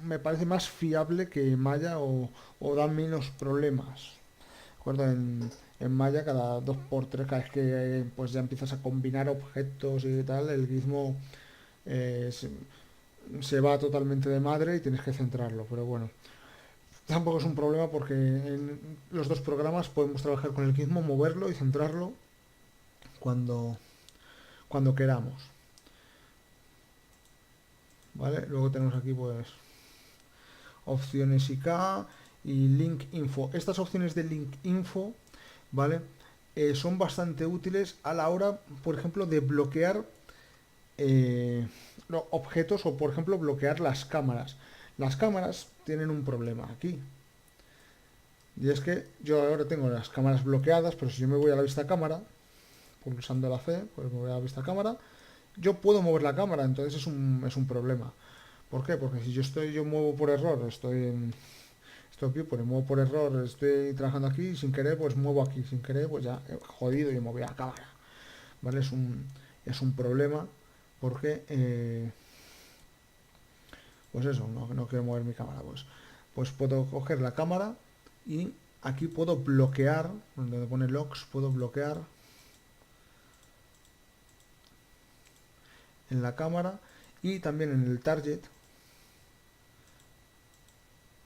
me parece más fiable que Maya o da menos problemas. ¿De acuerdo? En Maya cada 2x3, cada vez que pues ya empiezas a combinar objetos y tal, el gizmo eh, se, se va totalmente de madre y tienes que centrarlo. Pero bueno, tampoco es un problema porque en los dos programas podemos trabajar con el gizmo, moverlo y centrarlo cuando, cuando queramos. ¿Vale? Luego tenemos aquí pues opciones IK y link info. Estas opciones de link info, ¿vale? Son bastante útiles a la hora, por ejemplo, de bloquear objetos o, por ejemplo, bloquear las cámaras. Las cámaras tienen un problema aquí. Y es que yo ahora tengo las cámaras bloqueadas, pero si yo me voy a la vista cámara, pulsando la C, pues me voy a la vista cámara, yo puedo mover la cámara, entonces es un problema. ¿Por qué? Porque si yo muevo por error, estoy aquí, pues muevo por error, estoy trabajando aquí y sin querer, pues muevo aquí, sin querer, pues ya he jodido y moví la cámara. ¿Vale? Es un problema porque, pues eso, no quiero mover mi cámara, pues puedo coger la cámara y aquí puedo bloquear, donde pone locks, puedo bloquear en la cámara y también en el target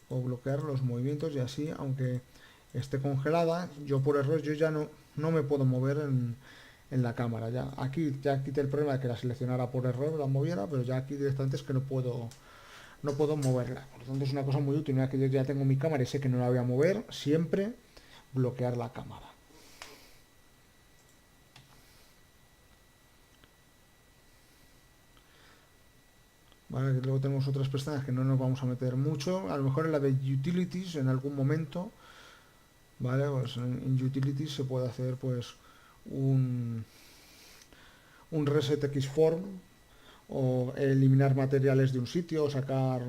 o bloquear los movimientos y así, aunque esté congelada, yo por error yo ya no me puedo mover en la cámara. Ya aquí ya quité el problema de que la seleccionara por error, la moviera, pero ya aquí directamente es que no puedo moverla. Por lo tanto es una cosa muy útil. Una vez que yo ya tengo mi cámara y sé que no la voy a mover, siempre bloquear la cámara. ¿Vale? Luego tenemos otras pestañas que no nos vamos a meter mucho. A lo mejor en la de Utilities en algún momento. ¿Vale? Pues en Utilities se puede hacer pues un reset Xform o eliminar materiales de un sitio o sacar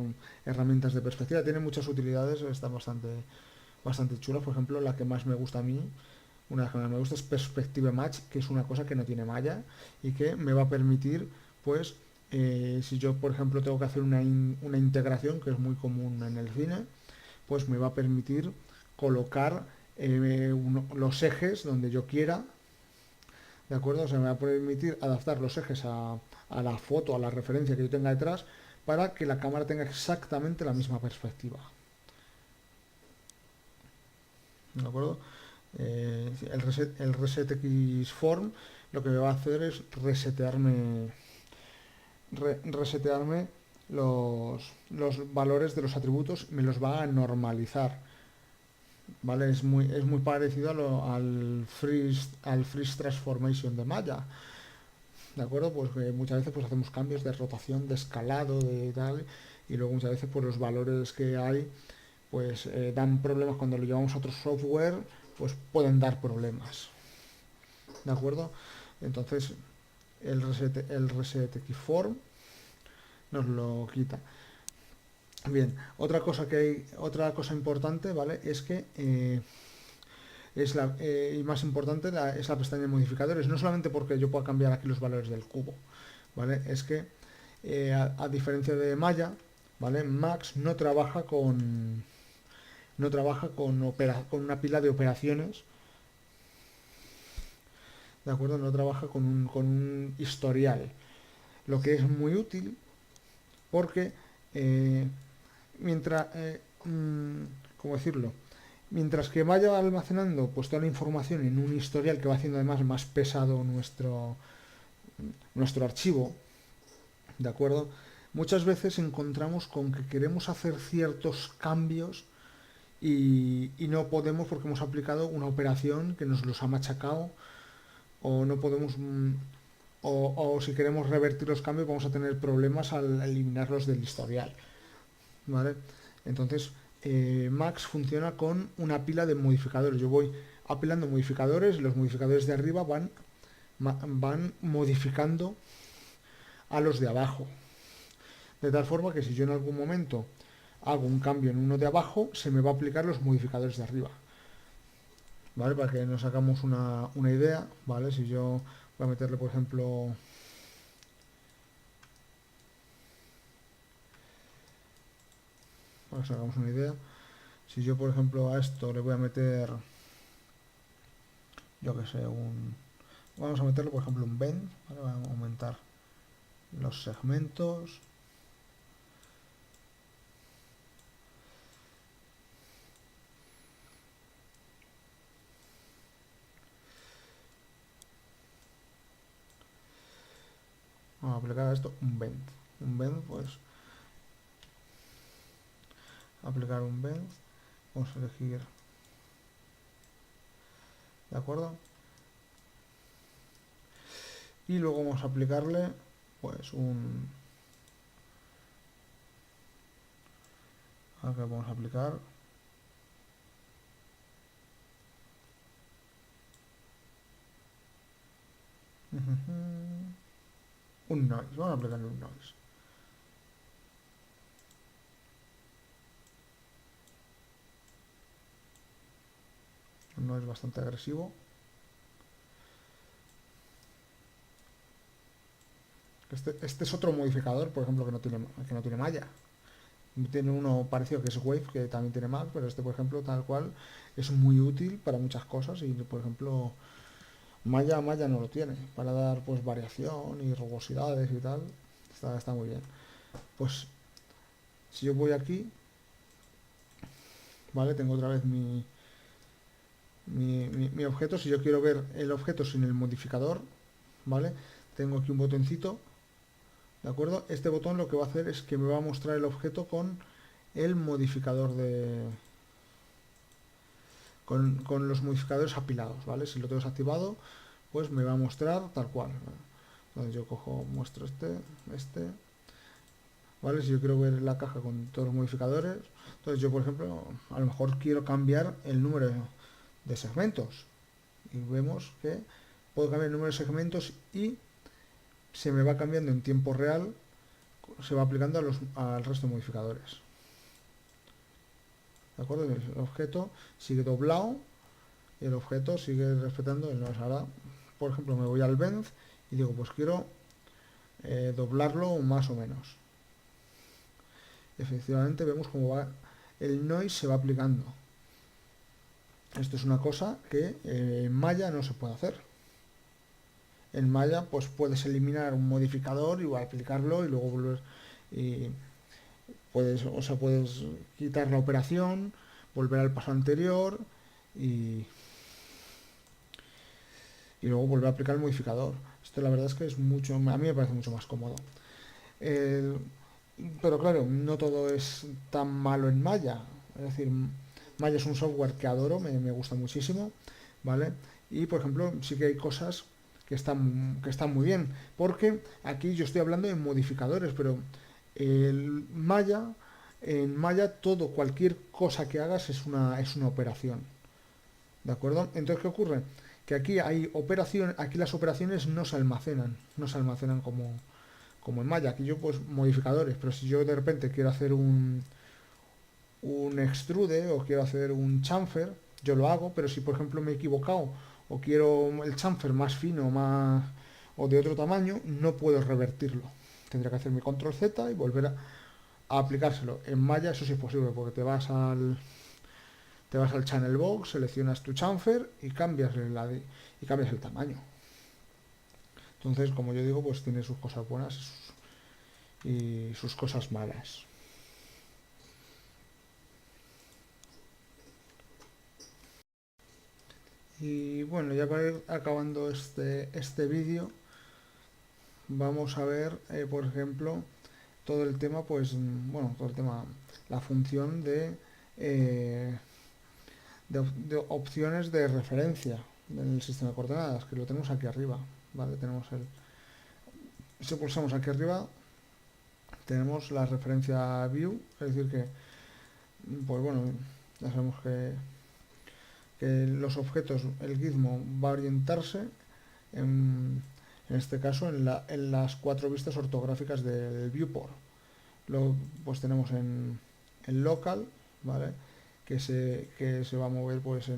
herramientas de perspectiva. Tiene muchas utilidades, está bastante chula. Por ejemplo, la que más me gusta a mí, una de las que más me gusta es Perspective Match, que es una cosa que no tiene malla y que me va a permitir, pues, si yo, por ejemplo, tengo que hacer una integración, que es muy común en el cine, pues me va a permitir colocar los ejes donde yo quiera, ¿de acuerdo? O sea, me va a permitir adaptar los ejes a la foto, a la referencia que yo tenga detrás, para que la cámara tenga exactamente la misma perspectiva. ¿De acuerdo? El reset Xform lo que me va a hacer es resetearme los valores de los atributos, me los va a normalizar. ¿Vale? Es muy parecido al freeze transformation de Maya. ¿De acuerdo? Pues muchas veces pues hacemos cambios de rotación, de escalado, de tal, y luego muchas veces pues los valores que hay pues dan problemas cuando lo llevamos a otro software, pues pueden dar problemas. ¿De acuerdo? Entonces el reset Xform nos lo quita. Bien, otra cosa importante, ¿vale? Es que y más importante es la pestaña de modificadores, no solamente porque yo pueda cambiar aquí los valores del cubo, ¿vale? Es que a diferencia de Maya, ¿vale? Max no trabaja no trabaja con una pila de operaciones, ¿de acuerdo? No trabaja con un historial, lo que es muy útil porque eh, mientras, ¿cómo decirlo? Mientras que vaya almacenando pues toda la información en un historial que va haciendo además más pesado nuestro archivo, ¿de acuerdo? Muchas veces encontramos con que queremos hacer ciertos cambios y no podemos porque hemos aplicado una operación que nos los ha machacado o no podemos o si queremos revertir los cambios vamos a tener problemas al eliminarlos del historial, ¿vale? Entonces Max funciona con una pila de modificadores. Yo voy apilando modificadores y los modificadores de arriba van modificando a los de abajo. De tal forma que si yo en algún momento hago un cambio en uno de abajo, se me va a aplicar los modificadores de arriba. ¿Vale? Para que nos hagamos una idea, ¿vale? Si yo voy a meterle, por ejemplo, para que nos hagamos una idea, si yo, por ejemplo, a esto le voy a meter, yo que sé, vamos a meterle, por ejemplo, un bend, ¿vale? Vamos a aumentar los segmentos. Vamos a aplicar a esto un bend. Un bend, pues, aplicar un bend. Vamos a elegir, ¿de acuerdo? Y luego vamos a aplicarle, pues, a que vamos a aplicar un noise. Vamos a aplicarle un noise. Un noise bastante agresivo. Este es otro modificador, por ejemplo, que no tiene malla. Tiene uno parecido que es Wave, que también tiene Max, pero este, por ejemplo, tal cual, es muy útil para muchas cosas y, por ejemplo, malla no lo tiene, para dar pues variación y rugosidades y tal. Está muy bien. Pues si yo voy aquí, ¿vale? Tengo otra vez mi objeto. Si yo quiero ver el objeto sin el modificador, ¿vale? Tengo aquí un botoncito, ¿de acuerdo? Este botón lo que va a hacer es que me va a mostrar el objeto con el modificador con los modificadores apilados, ¿vale? Si lo tengo desactivado, pues me va a mostrar tal cual, ¿vale? Entonces yo muestro este, ¿vale? Si yo quiero ver la caja con todos los modificadores, entonces yo, por ejemplo, a lo mejor quiero cambiar el número de segmentos y vemos que puedo cambiar el número de segmentos y se me va cambiando en tiempo real, se va aplicando al resto de modificadores. ¿De acuerdo? El objeto sigue doblado y el objeto sigue respetando el noise. Ahora, por ejemplo, me voy al bend y digo, pues quiero doblarlo más o menos. Efectivamente vemos cómo el noise se va aplicando. Esto es una cosa que en Maya no se puede hacer. En Maya pues puedes eliminar un modificador y aplicarlo y luego volver y puedes quitar la operación, volver al paso anterior y luego volver a aplicar el modificador. Esto la verdad es que a mí me parece mucho más cómodo. El- pero claro, no todo es tan malo en Maya. Es decir, Maya es un software que adoro, me gusta muchísimo, ¿vale? Y por ejemplo, sí que hay cosas que están muy bien, porque aquí yo estoy hablando de modificadores, pero en Maya cualquier cosa que hagas es una operación, ¿de acuerdo? Entonces, ¿qué ocurre? Que aquí las operaciones no se almacenan como en Maya. Aquí yo pues modificadores, pero si yo de repente quiero hacer un extrude o quiero hacer un chamfer, yo lo hago, pero si por ejemplo me he equivocado o quiero el chamfer más fino más o de otro tamaño, no puedo revertirlo. Tendría que hacer mi control Z y volver a aplicárselo. En Maya eso sí es posible, porque te vas te vas al channel box, seleccionas tu chamfer y cambias y cambias el tamaño. Entonces, como yo digo, pues tiene sus cosas buenas y sus cosas malas. Y bueno, ya para ir acabando este vídeo, vamos a ver, por ejemplo, todo el tema, pues, bueno, todo el tema, la función eh, de opciones de referencia en el sistema de coordenadas, que lo tenemos aquí arriba, ¿vale? Si pulsamos aquí arriba, tenemos la referencia view, es decir que, pues bueno, ya sabemos que los objetos, el gizmo va a orientarse en este caso en las 4 vistas ortográficas del viewport. Luego pues tenemos en local, ¿vale? Que se va a mover pues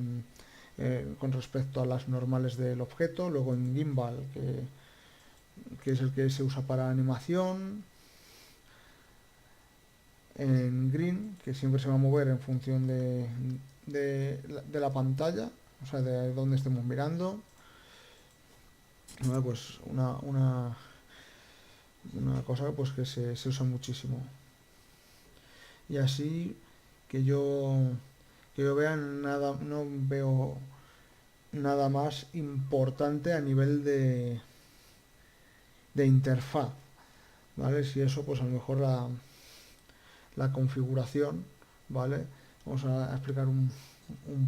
con respecto a las normales del objeto. Luego en gimbal, que es el que se usa para animación. En green, que siempre se va a mover en función de la pantalla, o sea, de donde estemos mirando. Bueno, pues una cosa pues que se usa muchísimo. Y así que yo vea nada, no veo nada más importante a nivel de interfaz, ¿vale? Si eso, pues a lo mejor la configuración, ¿vale? Vamos a explicar un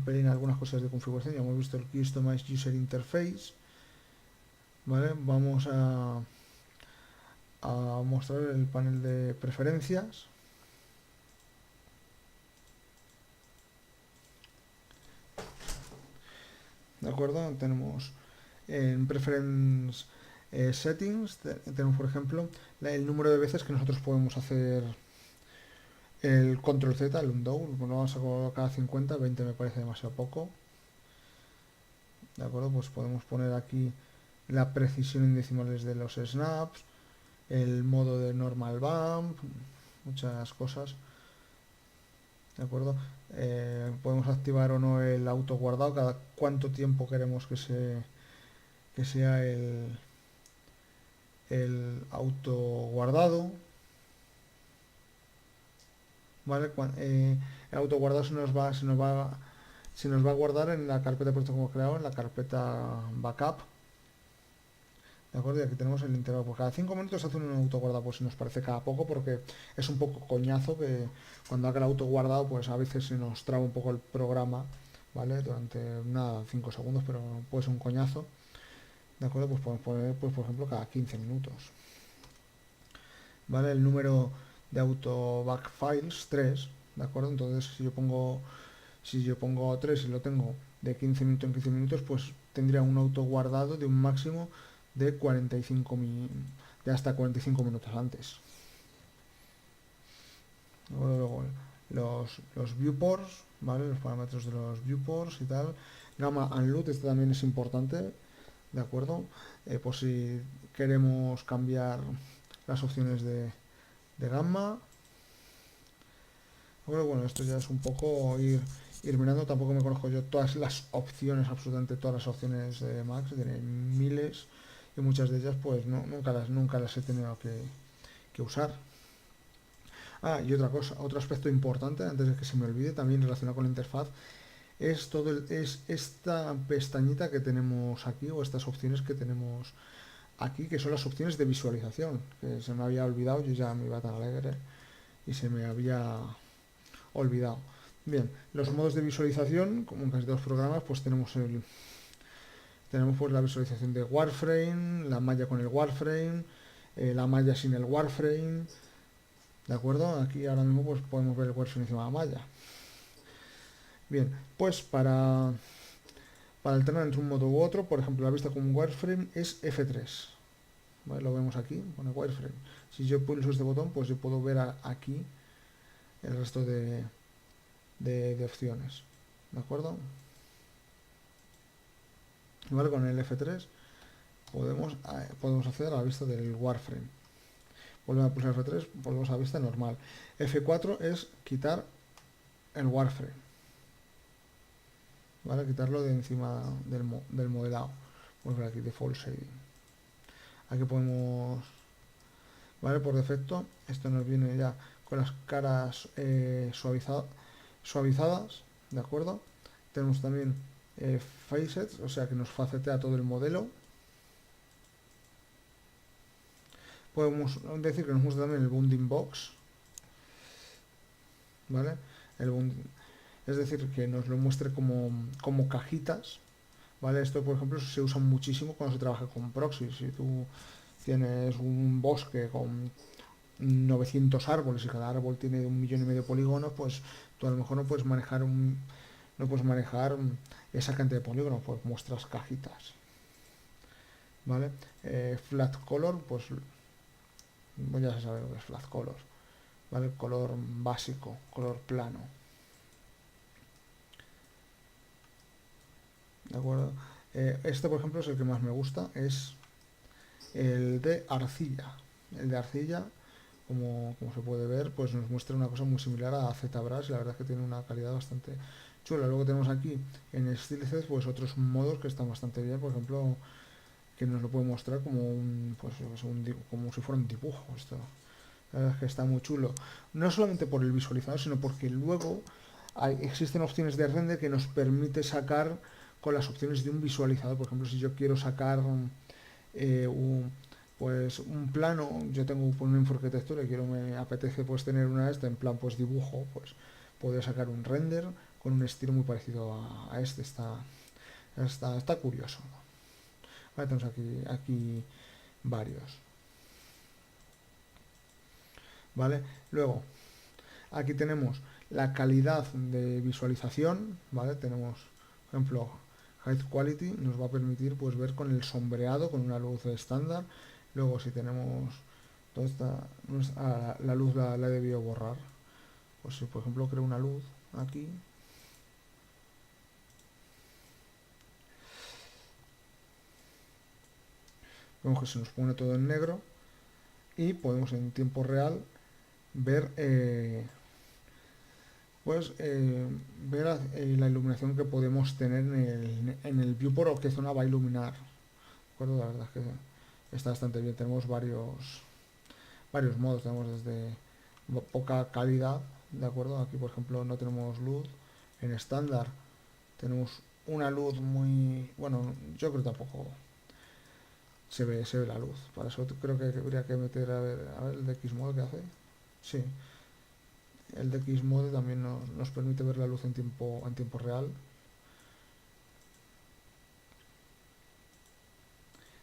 pelín algunas cosas de configuración. Ya hemos visto el Customize User Interface, ¿vale? Vamos a mostrar el panel de preferencias. ¿De acuerdo? Tenemos en Preference Settings, tenemos por ejemplo el número de veces que nosotros podemos hacer el control Z, el undo. Bueno, vamos a colocar 50, 20 me parece demasiado poco. ¿De acuerdo? Pues podemos poner aquí la precisión en decimales de los snaps, el modo de normal bump, muchas cosas. ¿De acuerdo? Podemos activar o no el auto guardado, cada cuánto tiempo queremos que sea el auto guardado. ¿Vale? El auto guardado se nos va a guardar en la carpeta de proyecto como creado, en la carpeta backup. ¿De acuerdo? Y aquí tenemos el intervalo. Por cada 5 minutos hace un autoguardado, pues nos parece cada poco porque es un poco coñazo que cuando haga el autoguardado, pues a veces se nos traba un poco el programa, ¿vale? Durante nada, 5 segundos, pero puede ser un coñazo. ¿De acuerdo? Pues podemos poner, pues por ejemplo, cada 15 minutos. ¿Vale? El número de auto backfiles 3, ¿de acuerdo? Entonces si yo pongo 3 y lo tengo de 15 minutos en 15 minutos, pues tendría un auto guardado de un máximo de de hasta 45 minutos antes. Luego los viewports, ¿vale? Los parámetros de los viewports y tal. Gamma unload, este también es importante, ¿de acuerdo? Por si queremos cambiar las opciones de gamma. Bueno, esto ya es un poco ir mirando, tampoco me conozco yo todas las opciones, absolutamente todas las opciones de Max, tiene miles y muchas de ellas pues nunca las he tenido que usar. Y otra cosa, otro aspecto importante, antes de que se me olvide, también relacionado con la interfaz, es esta pestañita que tenemos aquí, o estas opciones que tenemos aquí, que son las opciones de visualización, que se me había olvidado, yo ya me iba tan alegre y se me había olvidado. Bien, los modos de visualización, como en casi todos los programas, pues tenemos pues la visualización de Warframe, la malla con el Warframe, la malla sin el Warframe, ¿de acuerdo? Aquí ahora mismo pues podemos ver el Warframe encima de la malla. Bien, pues para alternar entre un modo u otro, por ejemplo, la vista con un Warframe es F3. ¿Vale? Lo vemos aquí, pone Wireframe. Si yo pulso este botón, pues yo puedo ver aquí el resto de opciones. ¿De acuerdo? ¿Vale? Con el F3 podemos acceder a la vista del Warframe. Volvemos a pulsar F3, volvemos a la vista normal. F4 es quitar el Warframe. ¿vale? Quitarlo de encima del modelado. Pues por aquí, default shading. Aquí podemos, ¿vale? Por defecto, esto nos viene ya con las caras suavizadas, ¿de acuerdo? Tenemos también facets, o sea que nos facetea todo el modelo. Podemos decir que nos muestra también el bounding box, ¿vale? Es decir, que nos lo muestre como cajitas, ¿vale? Esto, por ejemplo, se usa muchísimo cuando se trabaja con proxy. Si tú tienes un bosque con 900 árboles y cada árbol tiene 1,5 millones de polígonos, pues tú a lo mejor no puedes manejar esa cantidad de polígonos, pues muestras cajitas, ¿vale? Flat color, pues ya se sabe lo que es flat color, ¿vale? Color básico, color plano, ¿de acuerdo? Este, por ejemplo, es el que más me gusta, es el de arcilla. El de arcilla, como se puede ver, pues nos muestra una cosa muy similar a ZBrush y la verdad es que tiene una calidad bastante chula. Luego tenemos aquí en StyleZ pues otros modos que están bastante bien, por ejemplo, que nos lo puede mostrar como como si fuera un dibujo. Esto, la verdad es que está muy chulo. No solamente por el visualizador, sino porque luego existen opciones de render que nos permite sacar con las opciones de un visualizador. Por ejemplo, si yo quiero sacar eh, un, pues un plano, yo tengo una arquitectura y me apetece pues tener una de esta en plan pues dibujo, pues puedo sacar un render con un estilo muy parecido a este. Está curioso. Vale, tenemos aquí varios, ¿vale? Luego, aquí tenemos la calidad de visualización, ¿vale? Tenemos, por ejemplo, High Quality, nos va a permitir pues ver con el sombreado, con una luz estándar. Luego, si tenemos toda la luz la he debido borrar. Pues si, por ejemplo, creo una luz aquí, vemos que se nos pone todo en negro y podemos en tiempo real ver la iluminación que podemos tener en el viewport o qué zona va a iluminar. ¿De acuerdo? La verdad es que está bastante bien. Tenemos varios modos. Tenemos desde poca calidad, ¿de acuerdo? Aquí, por ejemplo, no tenemos luz. En estándar tenemos una luz muy... Bueno, yo creo que tampoco se ve la luz. Para eso creo que habría que meter a ver el de Xmode que hace. Sí, el de Xmode también nos permite ver la luz en tiempo real.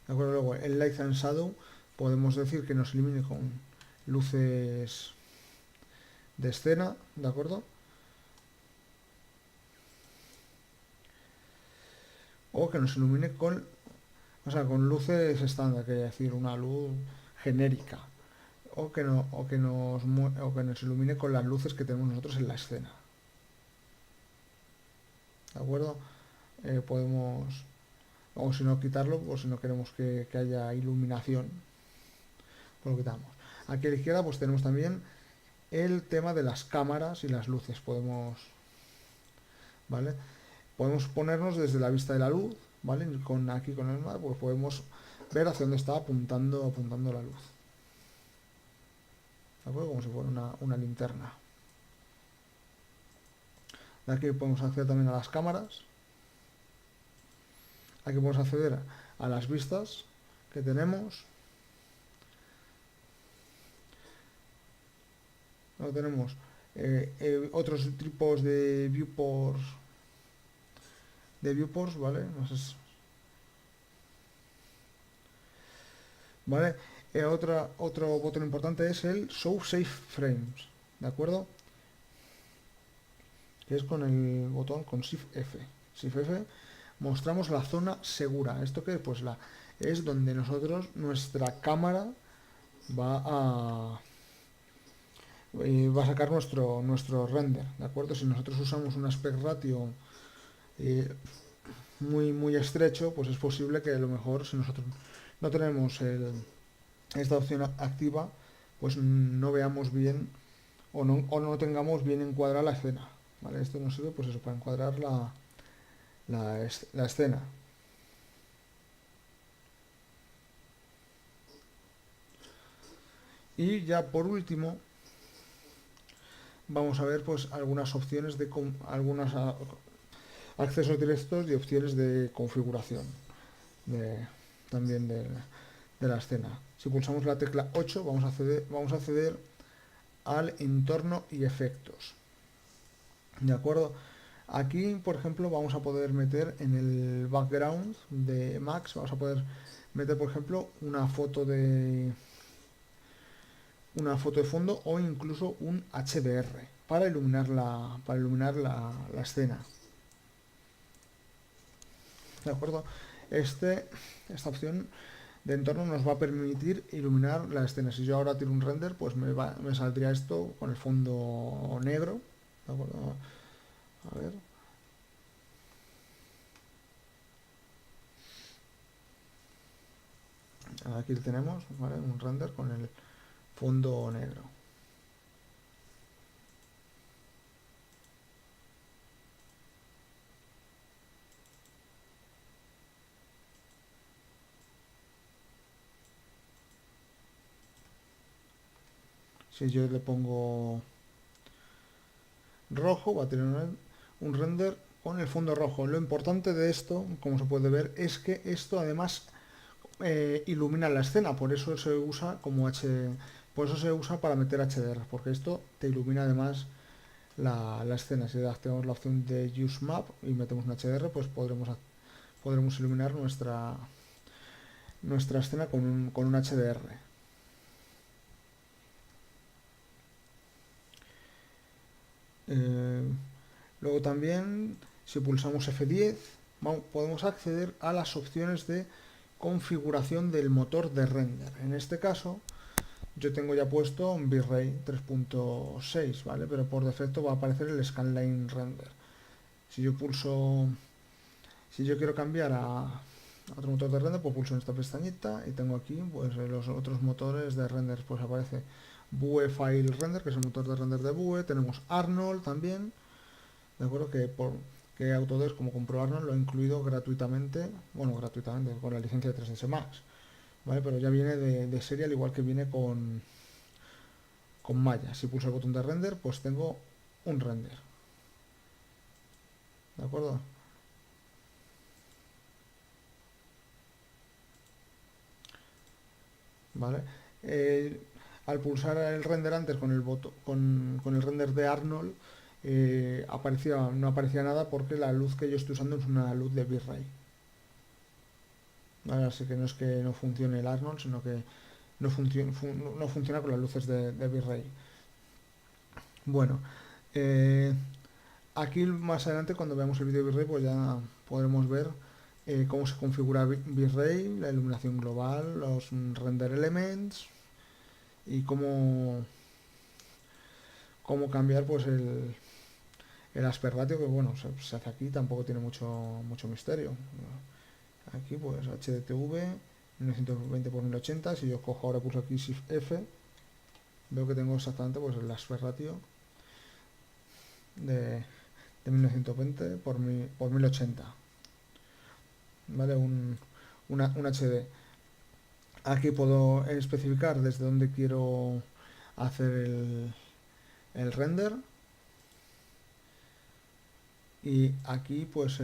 ¿De acuerdo? Luego, el Light and Shadow podemos decir que nos elimine con luces de escena, ¿de acuerdo? O que nos ilumine con luces estándar, que es decir, una luz genérica. O que nos ilumine con las luces que tenemos nosotros en la escena. ¿De acuerdo? Podemos, o si no, quitarlo, o si no queremos que haya iluminación, pues lo quitamos. Aquí a la izquierda pues tenemos también el tema de las cámaras y las luces. ¿Vale? Podemos ponernos desde la vista de la luz, ¿vale? Aquí con el mar, pues podemos ver hacia dónde está apuntando la luz. ¿De acuerdo? Como si fuera una linterna. De aquí podemos acceder también a las cámaras. Aquí podemos acceder a las vistas que tenemos. Luego tenemos otros tipos de viewports, ¿vale? No sé ¿vale? Otro botón importante es el Show Safe Frames, ¿de acuerdo? Que es con el botón con Shift F. Shift F mostramos la zona segura. ¿Esto qué es? Pues es donde nuestra cámara va a sacar nuestro render, ¿de acuerdo? Si nosotros usamos un aspect ratio eh, muy, muy estrecho, pues es posible que a lo mejor si nosotros no tenemos esta opción activa, pues no veamos bien o no tengamos bien encuadrada la escena, ¿vale? Esto nos sirve pues eso, para encuadrar la escena. Y ya por último vamos a ver pues algunas opciones de algunos accesos directos y opciones de configuración de, también de la escena. Si pulsamos la tecla 8 vamos a acceder al entorno y efectos. ¿De acuerdo? Aquí, por ejemplo, vamos a poder meter en el background de Max, vamos a poder meter, por ejemplo, una foto de fondo o incluso un HDR para iluminar la escena. ¿De acuerdo? Esta opción de entorno nos va a permitir iluminar la escena. Si yo ahora tiro un render, pues me saldría esto con el fondo negro. ¿De acuerdo? A ver. Aquí tenemos, ¿vale? Un render con el fondo negro. Si yo le pongo rojo, va a tener un render con el fondo rojo. Lo importante de esto, como se puede ver, es que esto además ilumina la escena, por eso se usa por eso se usa para meter HDR, porque esto te ilumina además la escena. Si activamos la opción de Use Map y metemos un HDR, pues podremos iluminar nuestra escena con un HDR. Luego también, si pulsamos F10, podemos acceder a las opciones de configuración del motor de render. En este caso, yo tengo ya puesto un bitrate 3.6, ¿vale? Pero por defecto va a aparecer el Scanline Render. Si yo quiero cambiar a otro motor de render, pues pulso en esta pestañita y tengo aquí pues los otros motores de render. Pues aparece Vue File Render, que es el motor de render de Vue. Tenemos Arnold también, de acuerdo, que Autodesk, como compró Arnold, lo ha incluido gratuitamente, bueno, gratuitamente, con la licencia de 3ds Max, ¿vale? Pero ya viene de serie, al igual que viene con Maya. Si pulso el botón de render, pues tengo un render, ¿de acuerdo? ¿Vale? Al pulsar el render antes con el con el render de Arnold, no aparecía nada porque la luz que yo estoy usando es una luz de bitrate. ¿Vale? Así que no es que no funcione el Arnold, sino que no funciona con las luces de bitrate. Bueno, eh, aquí más adelante cuando veamos el vídeo de bitrate pues ya podremos ver cómo se configura bitrate, la iluminación global, los render elements y cómo cambiar pues el aspect ratio, que bueno, se hace aquí, tampoco tiene mucho misterio. Aquí pues HDTV 1920 x 1080. Si yo cojo ahora, pulso aquí Shift F, veo que tengo exactamente pues el aspect ratio de 1920 por 1080, ¿vale? Un HD. Aquí puedo especificar desde dónde quiero hacer el render, y aquí pues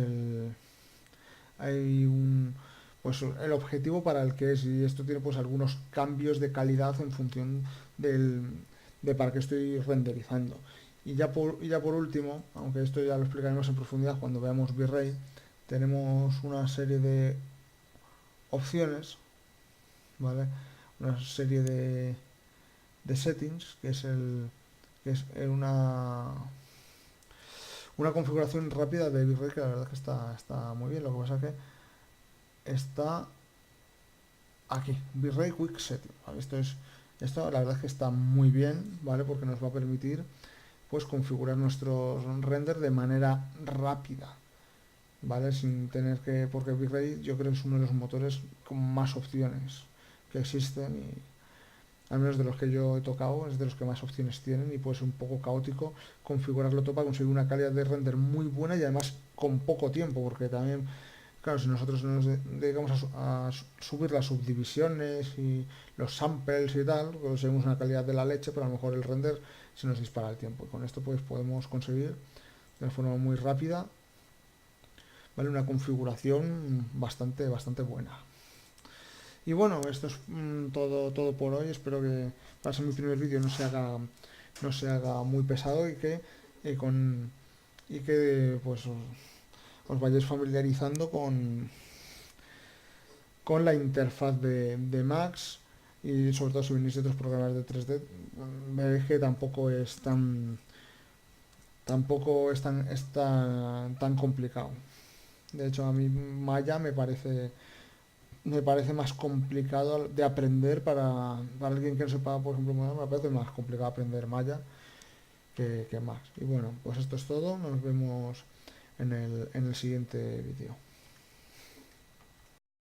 hay pues el objetivo para el que es, y esto tiene pues algunos cambios de calidad en función de para qué estoy renderizando. Y ya por último, aunque esto ya lo explicaremos en profundidad cuando veamos bitrate, tenemos una serie de opciones, ¿vale? Una serie de settings, que es una configuración rápida de bitrate, que la verdad es que está muy bien. Lo que pasa es que está aquí, bitrate quick setting, ¿vale? Esto la verdad es que está muy bien, ¿vale? Porque nos va a permitir pues configurar nuestros renders de manera rápida, ¿vale? Sin tener que, porque bitrate yo creo que es uno de los motores con más opciones que existen, al menos de los que yo he tocado, es de los que más opciones tienen y puede ser un poco caótico configurarlo todo para conseguir una calidad de render muy buena y además con poco tiempo, porque también, claro, si nosotros nos dedicamos a subir las subdivisiones y los samples y tal, conseguimos una calidad de la leche, pero a lo mejor el render se nos dispara el tiempo. Y con esto pues podemos conseguir de forma muy rápida, ¿vale? Una configuración bastante buena. Y bueno, esto es todo por hoy. Espero que para ser mi primer vídeo no se haga muy pesado y con, y que pues os vayáis familiarizando con la interfaz de Max y sobre todo si venís de otros programas de 3D, veréis que tampoco es tan complicado. De hecho, a mí Maya me parece más complicado de aprender para alguien que no sepa, por ejemplo, me parece más complicado aprender Maya que Max. Y bueno, pues esto es todo. Nos vemos en el siguiente vídeo.